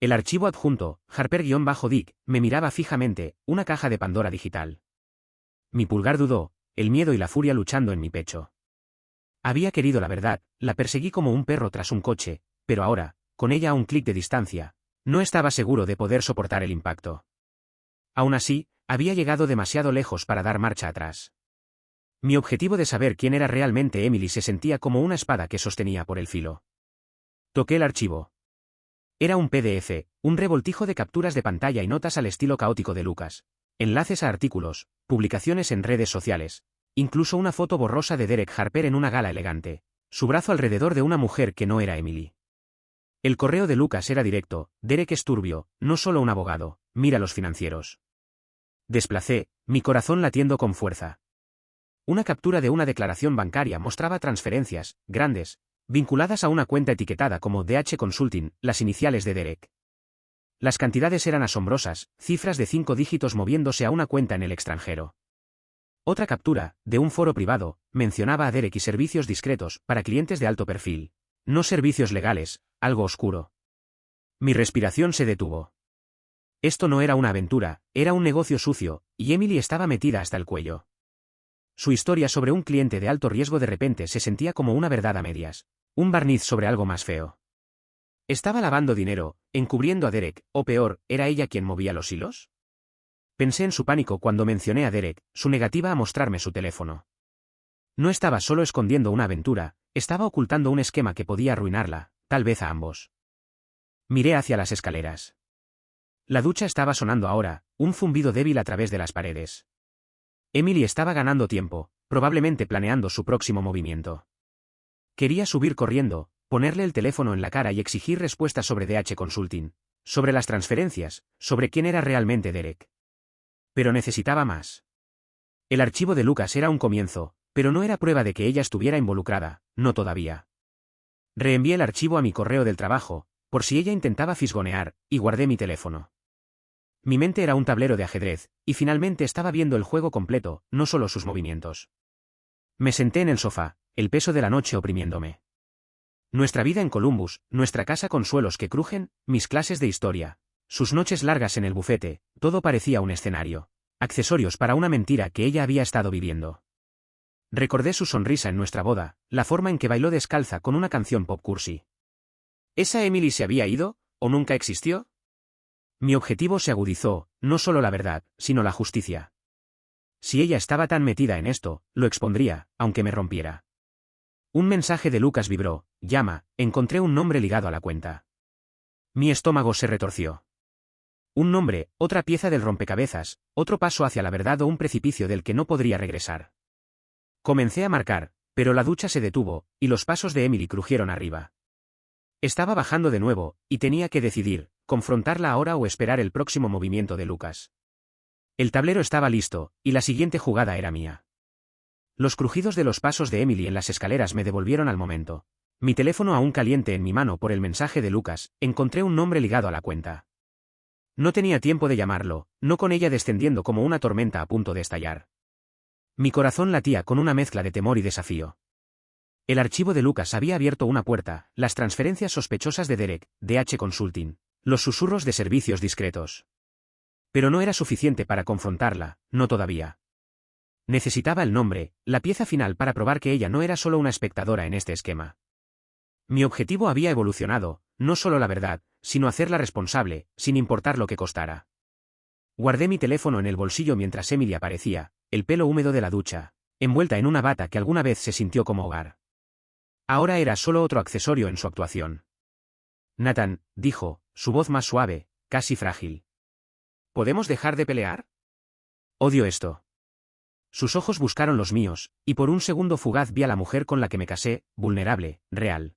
El archivo adjunto, Harper-Dick, me miraba fijamente, una caja de Pandora digital. Mi pulgar dudó, el miedo y la furia luchando en mi pecho. Había querido la verdad, la perseguí como un perro tras un coche, pero ahora, con ella a un clic de distancia, no estaba seguro de poder soportar el impacto. Aún así, había llegado demasiado lejos para dar marcha atrás. Mi objetivo de saber quién era realmente Emily se sentía como una espada que sostenía por el filo. Toqué el archivo. Era un PDF, un revoltijo de capturas de pantalla y notas al estilo caótico de Lucas. Enlaces a artículos, publicaciones en redes sociales, incluso una foto borrosa de Derek Harper en una gala elegante, su brazo alrededor de una mujer que no era Emily. El correo de Lucas era directo: Derek es turbio, no solo un abogado, mira los financieros. Desplacé, mi corazón latiendo con fuerza. Una captura de una declaración bancaria mostraba transferencias, grandes, vinculadas a una cuenta etiquetada como DH Consulting, las iniciales de Derek. Las cantidades eran asombrosas, cifras de 5 dígitos moviéndose a una cuenta en el extranjero. Otra captura, de un foro privado, mencionaba a Derek y servicios discretos, para clientes de alto perfil. No servicios legales, algo oscuro. Mi respiración se detuvo. Esto no era una aventura, era un negocio sucio, y Emily estaba metida hasta el cuello. Su historia sobre un cliente de alto riesgo de repente se sentía como una verdad a medias, un barniz sobre algo más feo. ¿Estaba lavando dinero, encubriendo a Derek, o peor, era ella quien movía los hilos? Pensé en su pánico cuando mencioné a Derek, su negativa a mostrarme su teléfono. No estaba solo escondiendo una aventura, estaba ocultando un esquema que podía arruinarla, tal vez a ambos. Miré hacia las escaleras. La ducha estaba sonando ahora, un zumbido débil a través de las paredes. Emily estaba ganando tiempo, probablemente planeando su próximo movimiento. Quería subir corriendo, ponerle el teléfono en la cara y exigir respuestas sobre DH Consulting, sobre las transferencias, sobre quién era realmente Derek. Pero necesitaba más. El archivo de Lucas era un comienzo, pero no era prueba de que ella estuviera involucrada, no todavía. Reenvié el archivo a mi correo del trabajo, por si ella intentaba fisgonear, y guardé mi teléfono. Mi mente era un tablero de ajedrez, y finalmente estaba viendo el juego completo, no solo sus movimientos. Me senté en el sofá, el peso de la noche oprimiéndome. Nuestra vida en Columbus, nuestra casa con suelos que crujen, mis clases de historia, sus noches largas en el bufete, todo parecía un escenario. Accesorios para una mentira que ella había estado viviendo. Recordé su sonrisa en nuestra boda, la forma en que bailó descalza con una canción pop cursi. ¿Esa Emily se había ido, o nunca existió? Mi objetivo se agudizó, no solo la verdad, sino la justicia. Si ella estaba tan metida en esto, lo expondría, aunque me rompiera. Un mensaje de Lucas vibró: llama, encontré un nombre ligado a la cuenta. Mi estómago se retorció. Un nombre, otra pieza del rompecabezas, otro paso hacia la verdad o un precipicio del que no podría regresar. Comencé a marcar, pero la ducha se detuvo, y los pasos de Emily crujieron arriba. Estaba bajando de nuevo, y tenía que decidir, confrontarla ahora o esperar el próximo movimiento de Lucas. El tablero estaba listo, y la siguiente jugada era mía. Los crujidos de los pasos de Emily en las escaleras me devolvieron al momento. Mi teléfono aún caliente en mi mano por el mensaje de Lucas, encontré un nombre ligado a la cuenta. No tenía tiempo de llamarlo, no con ella descendiendo como una tormenta a punto de estallar. Mi corazón latía con una mezcla de temor y desafío. El archivo de Lucas había abierto una puerta, las transferencias sospechosas de Derek, DH Consulting, los susurros de servicios discretos. Pero no era suficiente para confrontarla, no todavía. Necesitaba el nombre, la pieza final para probar que ella no era solo una espectadora en este esquema. Mi objetivo había evolucionado, no solo la verdad, sino hacerla responsable, sin importar lo que costara. Guardé mi teléfono en el bolsillo mientras Emily aparecía, el pelo húmedo de la ducha, envuelta en una bata que alguna vez se sintió como hogar. Ahora era solo otro accesorio en su actuación. Nathan, dijo, su voz más suave, casi frágil. ¿Podemos dejar de pelear? Odio esto. Sus ojos buscaron los míos, y por un segundo fugaz vi a la mujer con la que me casé, vulnerable, real.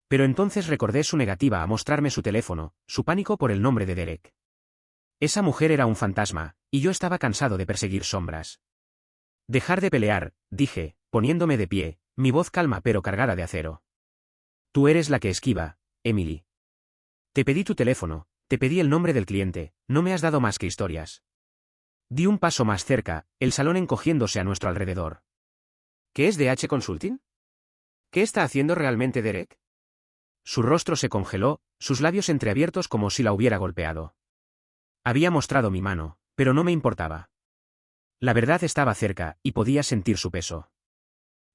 Pero entonces recordé su negativa a mostrarme su teléfono, su pánico por el nombre de Derek. Esa mujer era un fantasma, y yo estaba cansado de perseguir sombras. Dejar de pelear, dije, poniéndome de pie, mi voz calma pero cargada de acero. Tú eres la que esquiva, Emily. Te pedí tu teléfono, te pedí el nombre del cliente, no me has dado más que historias. Di un paso más cerca, el salón encogiéndose a nuestro alrededor. ¿Qué es DH Consulting? ¿Qué está haciendo realmente Derek? Su rostro se congeló, sus labios entreabiertos como si la hubiera golpeado. Había mostrado mi mano, pero no me importaba. La verdad estaba cerca, y podía sentir su peso.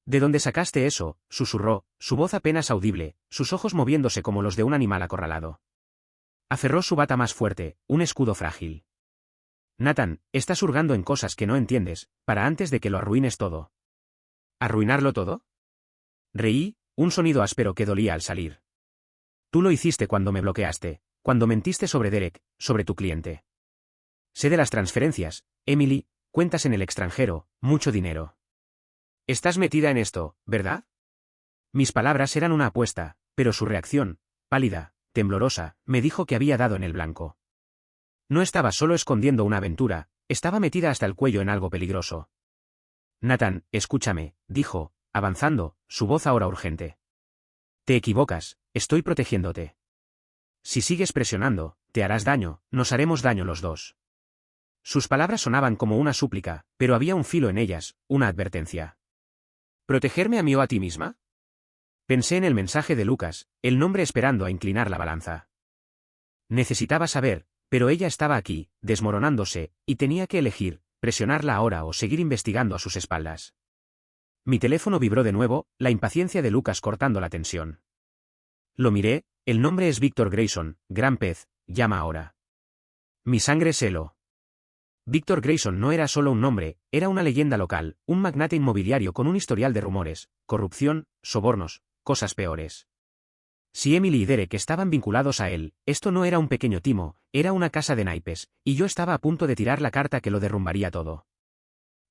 ¿De dónde sacaste eso?, susurró, su voz apenas audible, sus ojos moviéndose como los de un animal acorralado. Aferró su bata más fuerte, un escudo frágil. Nathan, estás hurgando en cosas que no entiendes, para antes de que lo arruines todo. ¿Arruinarlo todo? Reí, un sonido áspero que dolía al salir. Tú lo hiciste cuando me bloqueaste, cuando mentiste sobre Derek, sobre tu cliente. Sé de las transferencias, Emily, cuentas en el extranjero, mucho dinero. Estás metida en esto, ¿verdad? Mis palabras eran una apuesta, pero su reacción, pálida, temblorosa, me dijo que había dado en el blanco. No estaba solo escondiendo una aventura, estaba metida hasta el cuello en algo peligroso. Nathan, escúchame, dijo, avanzando, su voz ahora urgente. Te equivocas, estoy protegiéndote. Si sigues presionando, te harás daño, nos haremos daño los dos. Sus palabras sonaban como una súplica, pero había un filo en ellas, una advertencia. ¿Protegerme a mí o a ti misma? Pensé en el mensaje de Lucas, el nombre esperando a inclinar la balanza. Necesitaba saber, pero ella estaba aquí, desmoronándose, y tenía que elegir, presionarla ahora o seguir investigando a sus espaldas. Mi teléfono vibró de nuevo, la impaciencia de Lucas cortando la tensión. Lo miré, el nombre es Víctor Grayson, gran pez, llama ahora. Mi sangre se heló. Víctor Grayson no era solo un nombre, era una leyenda local, un magnate inmobiliario con un historial de rumores, corrupción, sobornos, cosas peores. Si Emily y Derek estaban vinculados a él, esto no era un pequeño timo, era una casa de naipes, y yo estaba a punto de tirar la carta que lo derrumbaría todo.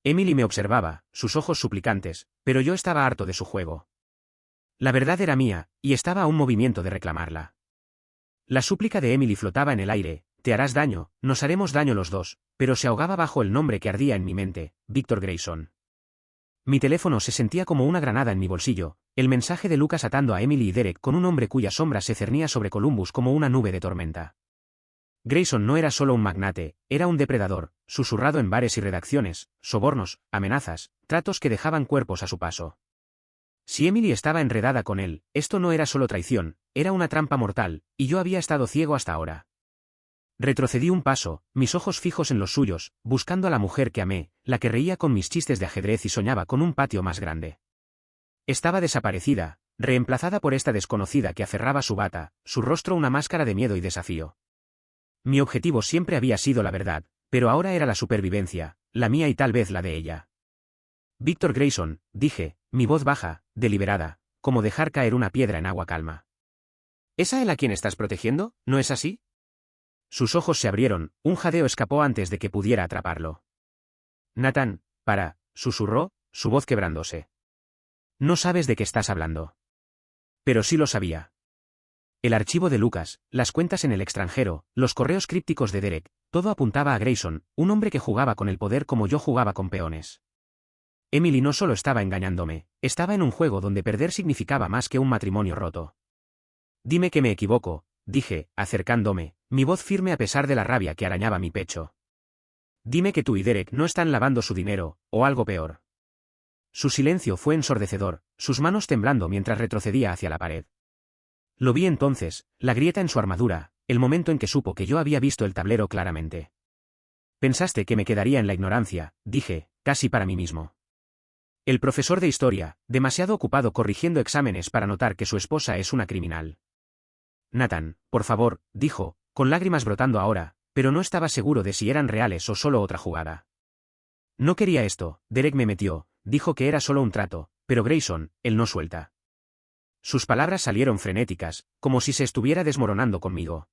Emily me observaba, sus ojos suplicantes, pero yo estaba harto de su juego. La verdad era mía, y estaba a un movimiento de reclamarla. La súplica de Emily flotaba en el aire, te harás daño, nos haremos daño los dos, pero se ahogaba bajo el nombre que ardía en mi mente, Víctor Grayson. Mi teléfono se sentía como una granada en mi bolsillo, el mensaje de Lucas atando a Emily y Derek con un hombre cuya sombra se cernía sobre Columbus como una nube de tormenta. Grayson no era solo un magnate, era un depredador, susurrado en bares y redacciones, sobornos, amenazas, tratos que dejaban cuerpos a su paso. Si Emily estaba enredada con él, esto no era solo traición, era una trampa mortal, y yo había estado ciego hasta ahora. Retrocedí un paso, mis ojos fijos en los suyos, buscando a la mujer que amé, la que reía con mis chistes de ajedrez y soñaba con un patio más grande. Estaba desaparecida, reemplazada por esta desconocida que aferraba su bata, su rostro una máscara de miedo y desafío. Mi objetivo siempre había sido la verdad, pero ahora era la supervivencia, la mía y tal vez la de ella. Víctor Grayson, dije, mi voz baja, deliberada, como dejar caer una piedra en agua calma. ¿Es a él a quien estás protegiendo, no es así? Sus ojos se abrieron, un jadeo escapó antes de que pudiera atraparlo. Nathan, susurró, su voz quebrándose. No sabes de qué estás hablando. Pero sí lo sabía. El archivo de Lucas, las cuentas en el extranjero, los correos crípticos de Derek, todo apuntaba a Grayson, un hombre que jugaba con el poder como yo jugaba con peones. Emily no solo estaba engañándome, estaba en un juego donde perder significaba más que un matrimonio roto. Dime que me equivoco, dije, acercándome, mi voz firme a pesar de la rabia que arañaba mi pecho. Dime que tú y Derek no están lavando su dinero, o algo peor. Su silencio fue ensordecedor, sus manos temblando mientras retrocedía hacia la pared. Lo vi entonces, la grieta en su armadura, el momento en que supo que yo había visto el tablero claramente. Pensaste que me quedaría en la ignorancia, dije, casi para mí mismo. El profesor de historia, demasiado ocupado corrigiendo exámenes para notar que su esposa es una criminal. Nathan, por favor, dijo, con lágrimas brotando ahora, pero no estaba seguro de si eran reales o solo otra jugada. No quería esto, Derek me metió, dijo que era solo un trato, pero Grayson, él no suelta. Sus palabras salieron frenéticas, como si se estuviera desmoronando conmigo.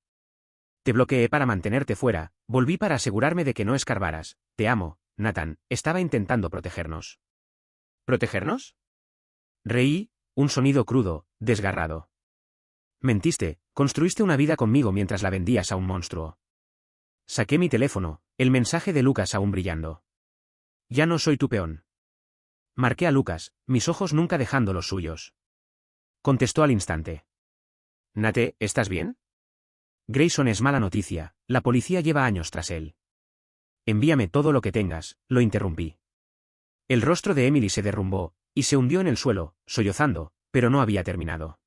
Te bloqueé para mantenerte fuera, volví para asegurarme de que no escarbaras, te amo, Nathan, estaba intentando protegernos. ¿Protegernos? Reí, un sonido crudo, desgarrado. Mentiste, construiste una vida conmigo mientras la vendías a un monstruo. Saqué mi teléfono, el mensaje de Lucas aún brillando. Ya no soy tu peón. Marqué a Lucas, mis ojos nunca dejando los suyos. Contestó al instante. Nate, ¿estás bien? Grayson es mala noticia, la policía lleva años tras él. Envíame todo lo que tengas, lo interrumpí. El rostro de Emily se derrumbó, y se hundió en el suelo, sollozando, pero no había terminado.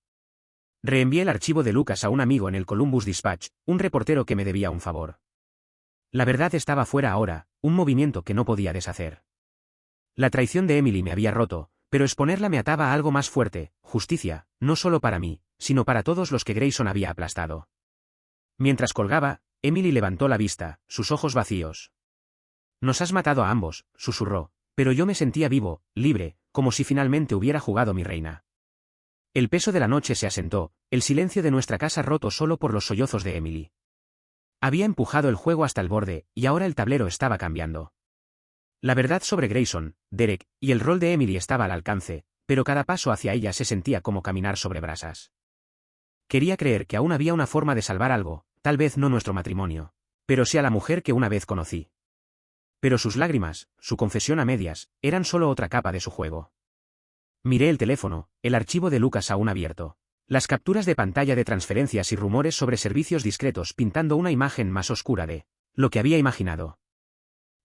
Reenvié el archivo de Lucas a un amigo en el Columbus Dispatch, un reportero que me debía un favor. La verdad estaba fuera ahora, un movimiento que no podía deshacer. La traición de Emily me había roto, pero exponerla me ataba a algo más fuerte, justicia, no solo para mí, sino para todos los que Grayson había aplastado. Mientras colgaba, Emily levantó la vista, sus ojos vacíos. Nos has matado a ambos, susurró, pero yo me sentía vivo, libre, como si finalmente hubiera jugado mi reina. El peso de la noche se asentó, el silencio de nuestra casa roto solo por los sollozos de Emily. Había empujado el juego hasta el borde, y ahora el tablero estaba cambiando. La verdad sobre Grayson, Derek, y el rol de Emily estaba al alcance, pero cada paso hacia ella se sentía como caminar sobre brasas. Quería creer que aún había una forma de salvar algo, tal vez no nuestro matrimonio, pero sí a la mujer que una vez conocí. Pero sus lágrimas, su confesión a medias, eran solo otra capa de su juego. Miré el teléfono, el archivo de Lucas aún abierto. Las capturas de pantalla de transferencias y rumores sobre servicios discretos pintando una imagen más oscura de lo que había imaginado.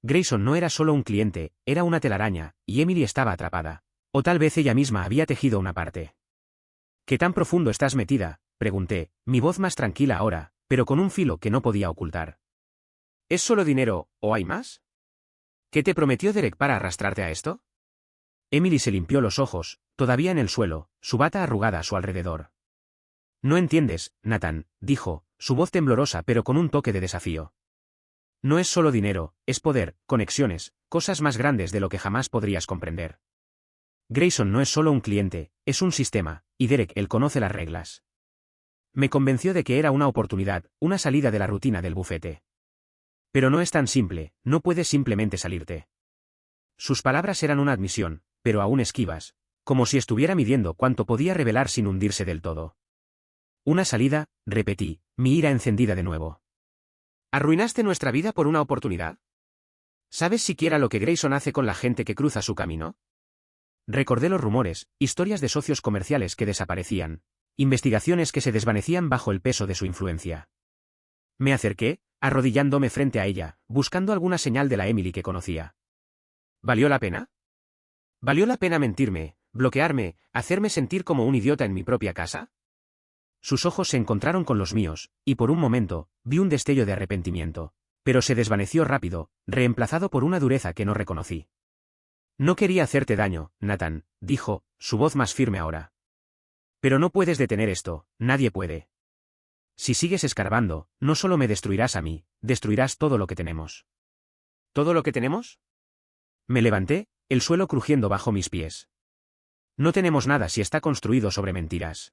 Grayson no era solo un cliente, era una telaraña, y Emily estaba atrapada. O tal vez ella misma había tejido una parte. ¿Qué tan profundo estás metida?, pregunté, mi voz más tranquila ahora, pero con un filo que no podía ocultar. ¿Es solo dinero, o hay más? ¿Qué te prometió Derek para arrastrarte a esto? Emily se limpió los ojos, todavía en el suelo, su bata arrugada a su alrededor. No entiendes, Nathan, dijo, su voz temblorosa pero con un toque de desafío. No es solo dinero, es poder, conexiones, cosas más grandes de lo que jamás podrías comprender. Grayson no es solo un cliente, es un sistema, y Derek él conoce las reglas. Me convenció de que era una oportunidad, una salida de la rutina del bufete. Pero no es tan simple, no puedes simplemente salirte. Sus palabras eran una admisión, pero aún esquivas, como si estuviera midiendo cuánto podía revelar sin hundirse del todo. Una salida, repetí, mi ira encendida de nuevo. ¿Arruinaste nuestra vida por una oportunidad? ¿Sabes siquiera lo que Grayson hace con la gente que cruza su camino? Recordé los rumores, historias de socios comerciales que desaparecían, investigaciones que se desvanecían bajo el peso de su influencia. Me acerqué, arrodillándome frente a ella, buscando alguna señal de la Emily que conocía. ¿Valió la pena? ¿Valió la pena mentirme, bloquearme, hacerme sentir como un idiota en mi propia casa? Sus ojos se encontraron con los míos, y por un momento, vi un destello de arrepentimiento, pero se desvaneció rápido, reemplazado por una dureza que no reconocí. No quería hacerte daño, Nathan, dijo, su voz más firme ahora. Pero no puedes detener esto, nadie puede. Si sigues escarbando, no solo me destruirás a mí, destruirás todo lo que tenemos. ¿Todo lo que tenemos? Me levanté, el suelo crujiendo bajo mis pies. No tenemos nada si está construido sobre mentiras.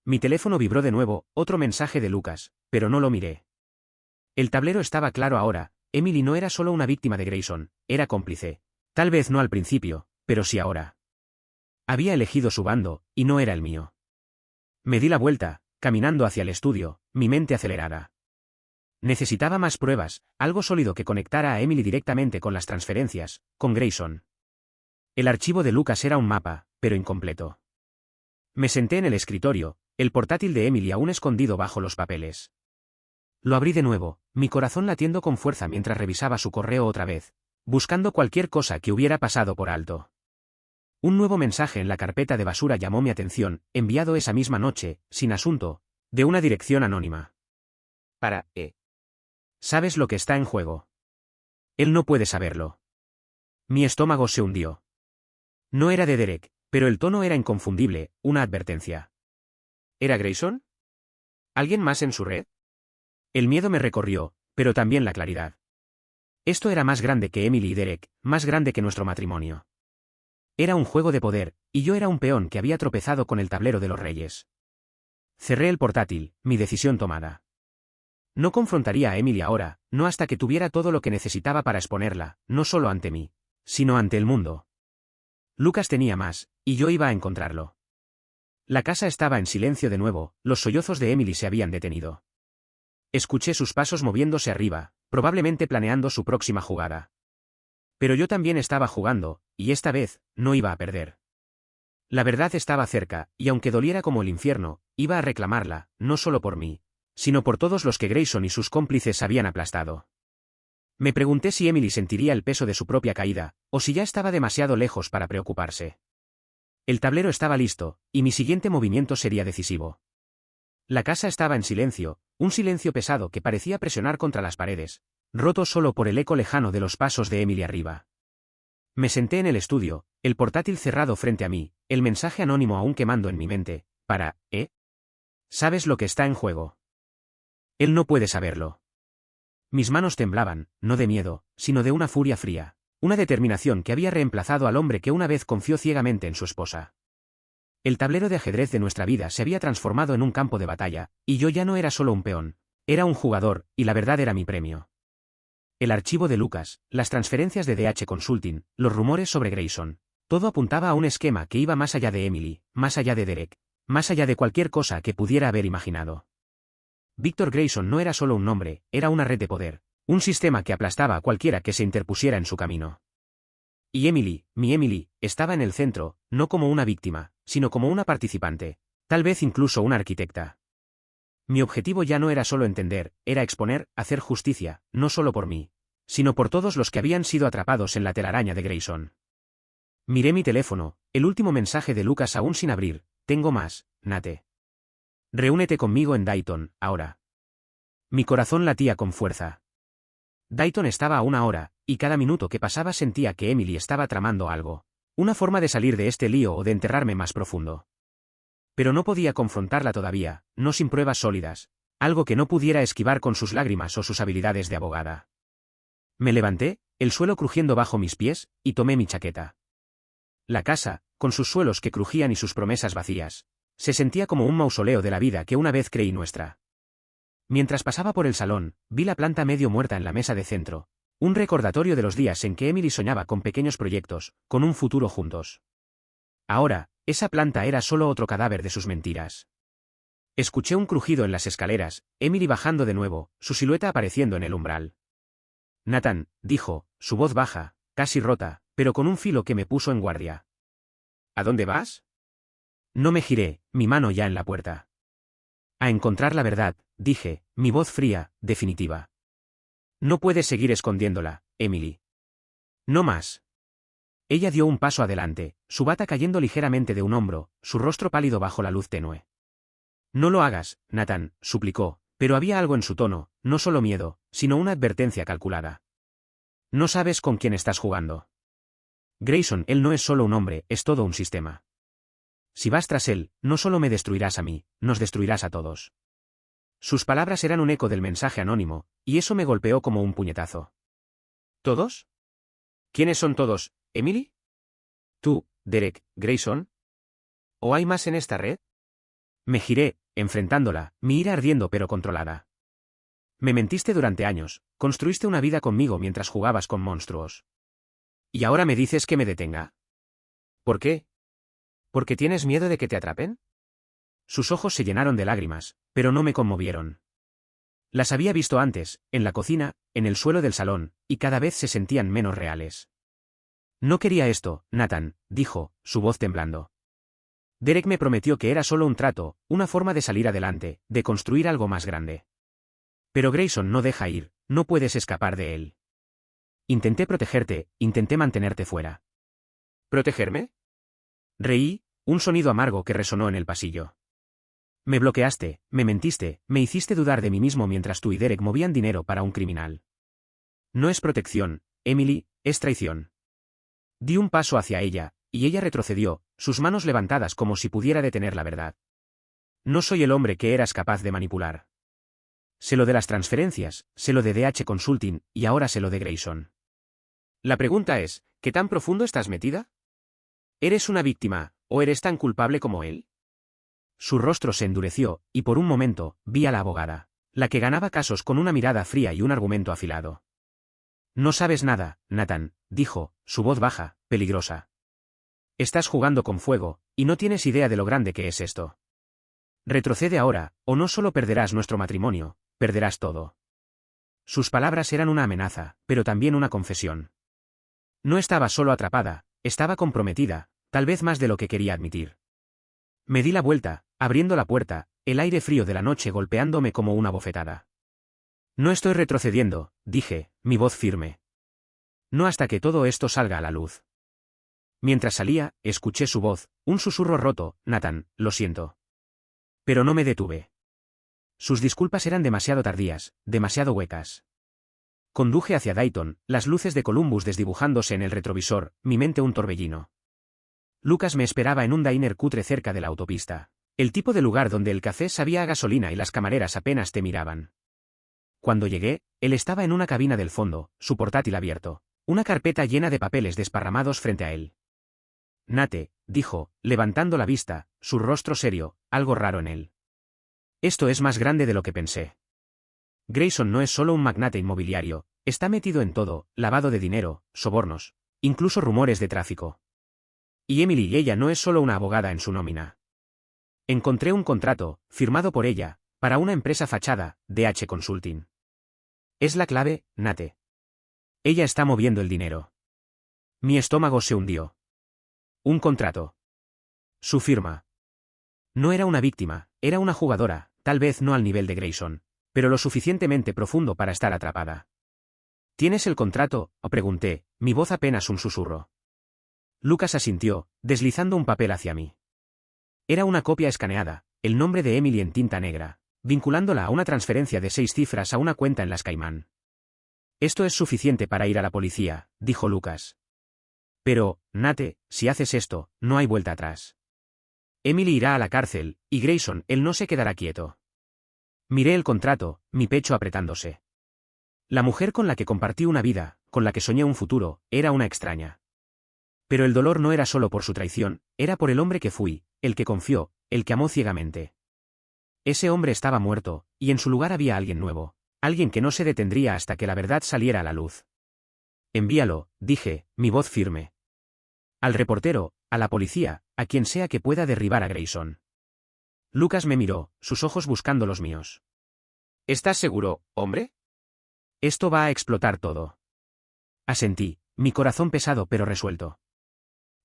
Mi teléfono vibró de nuevo, otro mensaje de Lucas, pero no lo miré. El tablero estaba claro ahora, Emily no era solo una víctima de Grayson, era cómplice. Tal vez no al principio, pero sí ahora. Había elegido su bando, y no era el mío. Me di la vuelta, caminando hacia el estudio, mi mente acelerada. Necesitaba más pruebas, algo sólido que conectara a Emily directamente con las transferencias, con Grayson. El archivo de Lucas era un mapa, pero incompleto. Me senté en el escritorio, el portátil de Emily aún escondido bajo los papeles. Lo abrí de nuevo, mi corazón latiendo con fuerza mientras revisaba su correo otra vez, buscando cualquier cosa que hubiera pasado por alto. Un nuevo mensaje en la carpeta de basura llamó mi atención, enviado esa misma noche, sin asunto, de una dirección anónima. Para E. ¿Sabes lo que está en juego? Él no puede saberlo. Mi estómago se hundió. No era de Derek, pero el tono era inconfundible, una advertencia. ¿Era Grayson? ¿Alguien más en su red? El miedo me recorrió, pero también la claridad. Esto era más grande que Emily y Derek, más grande que nuestro matrimonio. Era un juego de poder, y yo era un peón que había tropezado con el tablero de los reyes. Cerré el portátil, mi decisión tomada. No confrontaría a Emily ahora, no hasta que tuviera todo lo que necesitaba para exponerla, no solo ante mí, sino ante el mundo. Lucas tenía más, y yo iba a encontrarlo. La casa estaba en silencio de nuevo, los sollozos de Emily se habían detenido. Escuché sus pasos moviéndose arriba, probablemente planeando su próxima jugada. Pero yo también estaba jugando, y esta vez, no iba a perder. La verdad estaba cerca, y aunque doliera como el infierno, iba a reclamarla, no solo por mí, sino por todos los que Grayson y sus cómplices habían aplastado. Me pregunté si Emily sentiría el peso de su propia caída, o si ya estaba demasiado lejos para preocuparse. El tablero estaba listo, y mi siguiente movimiento sería decisivo. La casa estaba en silencio, un silencio pesado que parecía presionar contra las paredes, roto solo por el eco lejano de los pasos de Emily arriba. Me senté en el estudio, el portátil cerrado frente a mí, el mensaje anónimo aún quemando en mi mente, ¿Sabes lo que está en juego? Él no puede saberlo. Mis manos temblaban, no de miedo, sino de una furia fría, una determinación que había reemplazado al hombre que una vez confió ciegamente en su esposa. El tablero de ajedrez de nuestra vida se había transformado en un campo de batalla, y yo ya no era solo un peón, era un jugador, y la verdad era mi premio. El archivo de Lucas, las transferencias de DH Consulting, los rumores sobre Grayson, todo apuntaba a un esquema que iba más allá de Emily, más allá de Derek, más allá de cualquier cosa que pudiera haber imaginado. Victor Grayson no era solo un nombre, era una red de poder, un sistema que aplastaba a cualquiera que se interpusiera en su camino. Y Emily, mi Emily, estaba en el centro, no como una víctima, sino como una participante, tal vez incluso una arquitecta. Mi objetivo ya no era solo entender, era exponer, hacer justicia, no solo por mí, sino por todos los que habían sido atrapados en la telaraña de Grayson. Miré mi teléfono, el último mensaje de Lucas aún sin abrir: tengo más, Nate. Reúnete conmigo en Dayton, ahora. Mi corazón latía con fuerza. Dayton estaba a 1 hora, y cada minuto que pasaba sentía que Emily estaba tramando algo, una forma de salir de este lío o de enterrarme más profundo. Pero no podía confrontarla todavía, no sin pruebas sólidas, algo que no pudiera esquivar con sus lágrimas o sus habilidades de abogada. Me levanté, el suelo crujiendo bajo mis pies, y tomé mi chaqueta. La casa, con sus suelos que crujían y sus promesas vacías, se sentía como un mausoleo de la vida que una vez creí nuestra. Mientras pasaba por el salón, vi la planta medio muerta en la mesa de centro, un recordatorio de los días en que Emily soñaba con pequeños proyectos, con un futuro juntos. Ahora, esa planta era solo otro cadáver de sus mentiras. Escuché un crujido en las escaleras, Emily bajando de nuevo, su silueta apareciendo en el umbral. Nathan, dijo, su voz baja, casi rota, pero con un filo que me puso en guardia. ¿A dónde vas? No me giré, mi mano ya en la puerta. A encontrar la verdad, dije, mi voz fría, definitiva. No puedes seguir escondiéndola, Emily. No más. Ella dio un paso adelante, su bata cayendo ligeramente de un hombro, su rostro pálido bajo la luz tenue. No lo hagas, Nathan, suplicó, pero había algo en su tono, no solo miedo, sino una advertencia calculada. No sabes con quién estás jugando. Grayson, él no es solo un hombre, es todo un sistema. Si vas tras él, no solo me destruirás a mí, nos destruirás a todos. Sus palabras eran un eco del mensaje anónimo, y eso me golpeó como un puñetazo. ¿Todos? ¿Quiénes son todos, Emily? ¿Tú, Derek, Grayson? ¿O hay más en esta red? Me giré, enfrentándola, mi ira ardiendo pero controlada. Me mentiste durante años, construiste una vida conmigo mientras jugabas con monstruos. ¿Y ahora me dices que me detenga? ¿Por qué? ¿Porque tienes miedo de que te atrapen? Sus ojos se llenaron de lágrimas, pero no me conmovieron. Las había visto antes, en la cocina, en el suelo del salón, y cada vez se sentían menos reales. No quería esto, Nathan, dijo, su voz temblando. Derek me prometió que era solo un trato, una forma de salir adelante, de construir algo más grande. Pero Grayson no deja ir, no puedes escapar de él. Intenté protegerte, intenté mantenerte fuera. ¿Protegerme? Reí, un sonido amargo que resonó en el pasillo. Me bloqueaste, me mentiste, me hiciste dudar de mí mismo mientras tú y Derek movían dinero para un criminal. No es protección, Emily, es traición. Di un paso hacia ella, y ella retrocedió, sus manos levantadas como si pudiera detener la verdad. No soy el hombre que eras capaz de manipular. Sé lo de las transferencias, sé lo de DH Consulting, y ahora sé lo de Grayson. La pregunta es, ¿qué tan profundo estás metida? ¿Eres una víctima, o eres tan culpable como él? Su rostro se endureció, y por un momento, vi a la abogada, la que ganaba casos con una mirada fría y un argumento afilado. No sabes nada, Nathan, dijo, su voz baja, peligrosa. Estás jugando con fuego, y no tienes idea de lo grande que es esto. Retrocede ahora, o no solo perderás nuestro matrimonio, perderás todo. Sus palabras eran una amenaza, pero también una confesión. No estaba solo atrapada, estaba comprometida, tal vez más de lo que quería admitir. Me di la vuelta, abriendo la puerta, el aire frío de la noche golpeándome como una bofetada. No estoy retrocediendo, dije, mi voz firme. No hasta que todo esto salga a la luz. Mientras salía, escuché su voz, un susurro roto, Nathan, lo siento. Pero no me detuve. Sus disculpas eran demasiado tardías, demasiado huecas. Conduje hacia Dayton, las luces de Columbus desdibujándose en el retrovisor, mi mente un torbellino. Lucas me esperaba en un diner cutre cerca de la autopista. El tipo de lugar donde el café sabía a gasolina y las camareras apenas te miraban. Cuando llegué, él estaba en una cabina del fondo, su portátil abierto, una carpeta llena de papeles desparramados frente a él. Nate, dijo, levantando la vista, su rostro serio, algo raro en él. Esto es más grande de lo que pensé. Grayson no es solo un magnate inmobiliario, está metido en todo, lavado de dinero, sobornos, incluso rumores de tráfico. Y Emily y ella no es solo una abogada en su nómina. Encontré un contrato, firmado por ella, para una empresa fachada, DH Consulting. Es la clave, Nate. Ella está moviendo el dinero. Mi estómago se hundió. Un contrato. Su firma. No era una víctima, era una jugadora, tal vez no al nivel de Grayson, pero lo suficientemente profundo para estar atrapada. ¿Tienes el contrato?, pregunté, mi voz apenas un susurro. Lucas asintió, deslizando un papel hacia mí. Era una copia escaneada, el nombre de Emily en tinta negra, vinculándola a una transferencia de 6 cifras a una cuenta en las Caimán. Esto es suficiente para ir a la policía, dijo Lucas. Pero, Nate, si haces esto, no hay vuelta atrás. Emily irá a la cárcel, y Grayson, él no se quedará quieto. Miré el contrato, mi pecho apretándose. La mujer con la que compartí una vida, con la que soñé un futuro, era una extraña. Pero el dolor no era solo por su traición, era por el hombre que fui, el que confió, el que amó ciegamente. Ese hombre estaba muerto, y en su lugar había alguien nuevo, alguien que no se detendría hasta que la verdad saliera a la luz. Envíalo, dije, mi voz firme. Al reportero, a la policía, a quien sea que pueda derribar a Grayson. Lucas me miró, sus ojos buscando los míos. ¿Estás seguro, hombre? Esto va a explotar todo. Asentí, mi corazón pesado pero resuelto.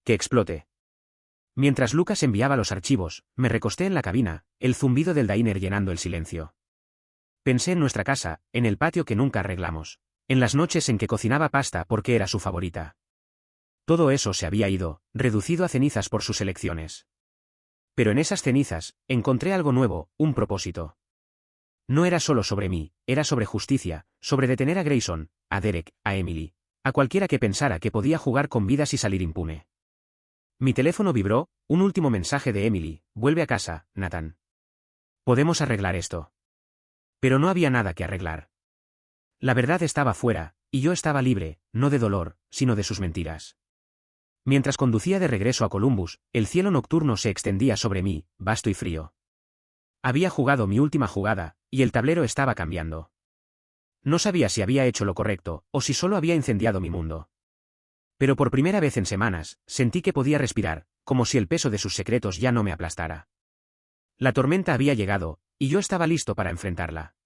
Que explote. Mientras Lucas enviaba los archivos, me recosté en la cabina, el zumbido del diner llenando el silencio. Pensé en nuestra casa, en el patio que nunca arreglamos, en las noches en que cocinaba pasta porque era su favorita. Todo eso se había ido, reducido a cenizas por sus elecciones. Pero en esas cenizas, encontré algo nuevo, un propósito. No era solo sobre mí, era sobre justicia, sobre detener a Grayson, a Derek, a Emily, a cualquiera que pensara que podía jugar con vidas y salir impune. Mi teléfono vibró, un último mensaje de Emily, vuelve a casa, Nathan. Podemos arreglar esto. Pero no había nada que arreglar. La verdad estaba fuera, y yo estaba libre, no de dolor, sino de sus mentiras. Mientras conducía de regreso a Columbus, el cielo nocturno se extendía sobre mí, vasto y frío. Había jugado mi última jugada, y el tablero estaba cambiando. No sabía si había hecho lo correcto, o si solo había incendiado mi mundo. Pero por primera vez en semanas, sentí que podía respirar, como si el peso de sus secretos ya no me aplastara. La tormenta había llegado, y yo estaba listo para enfrentarla.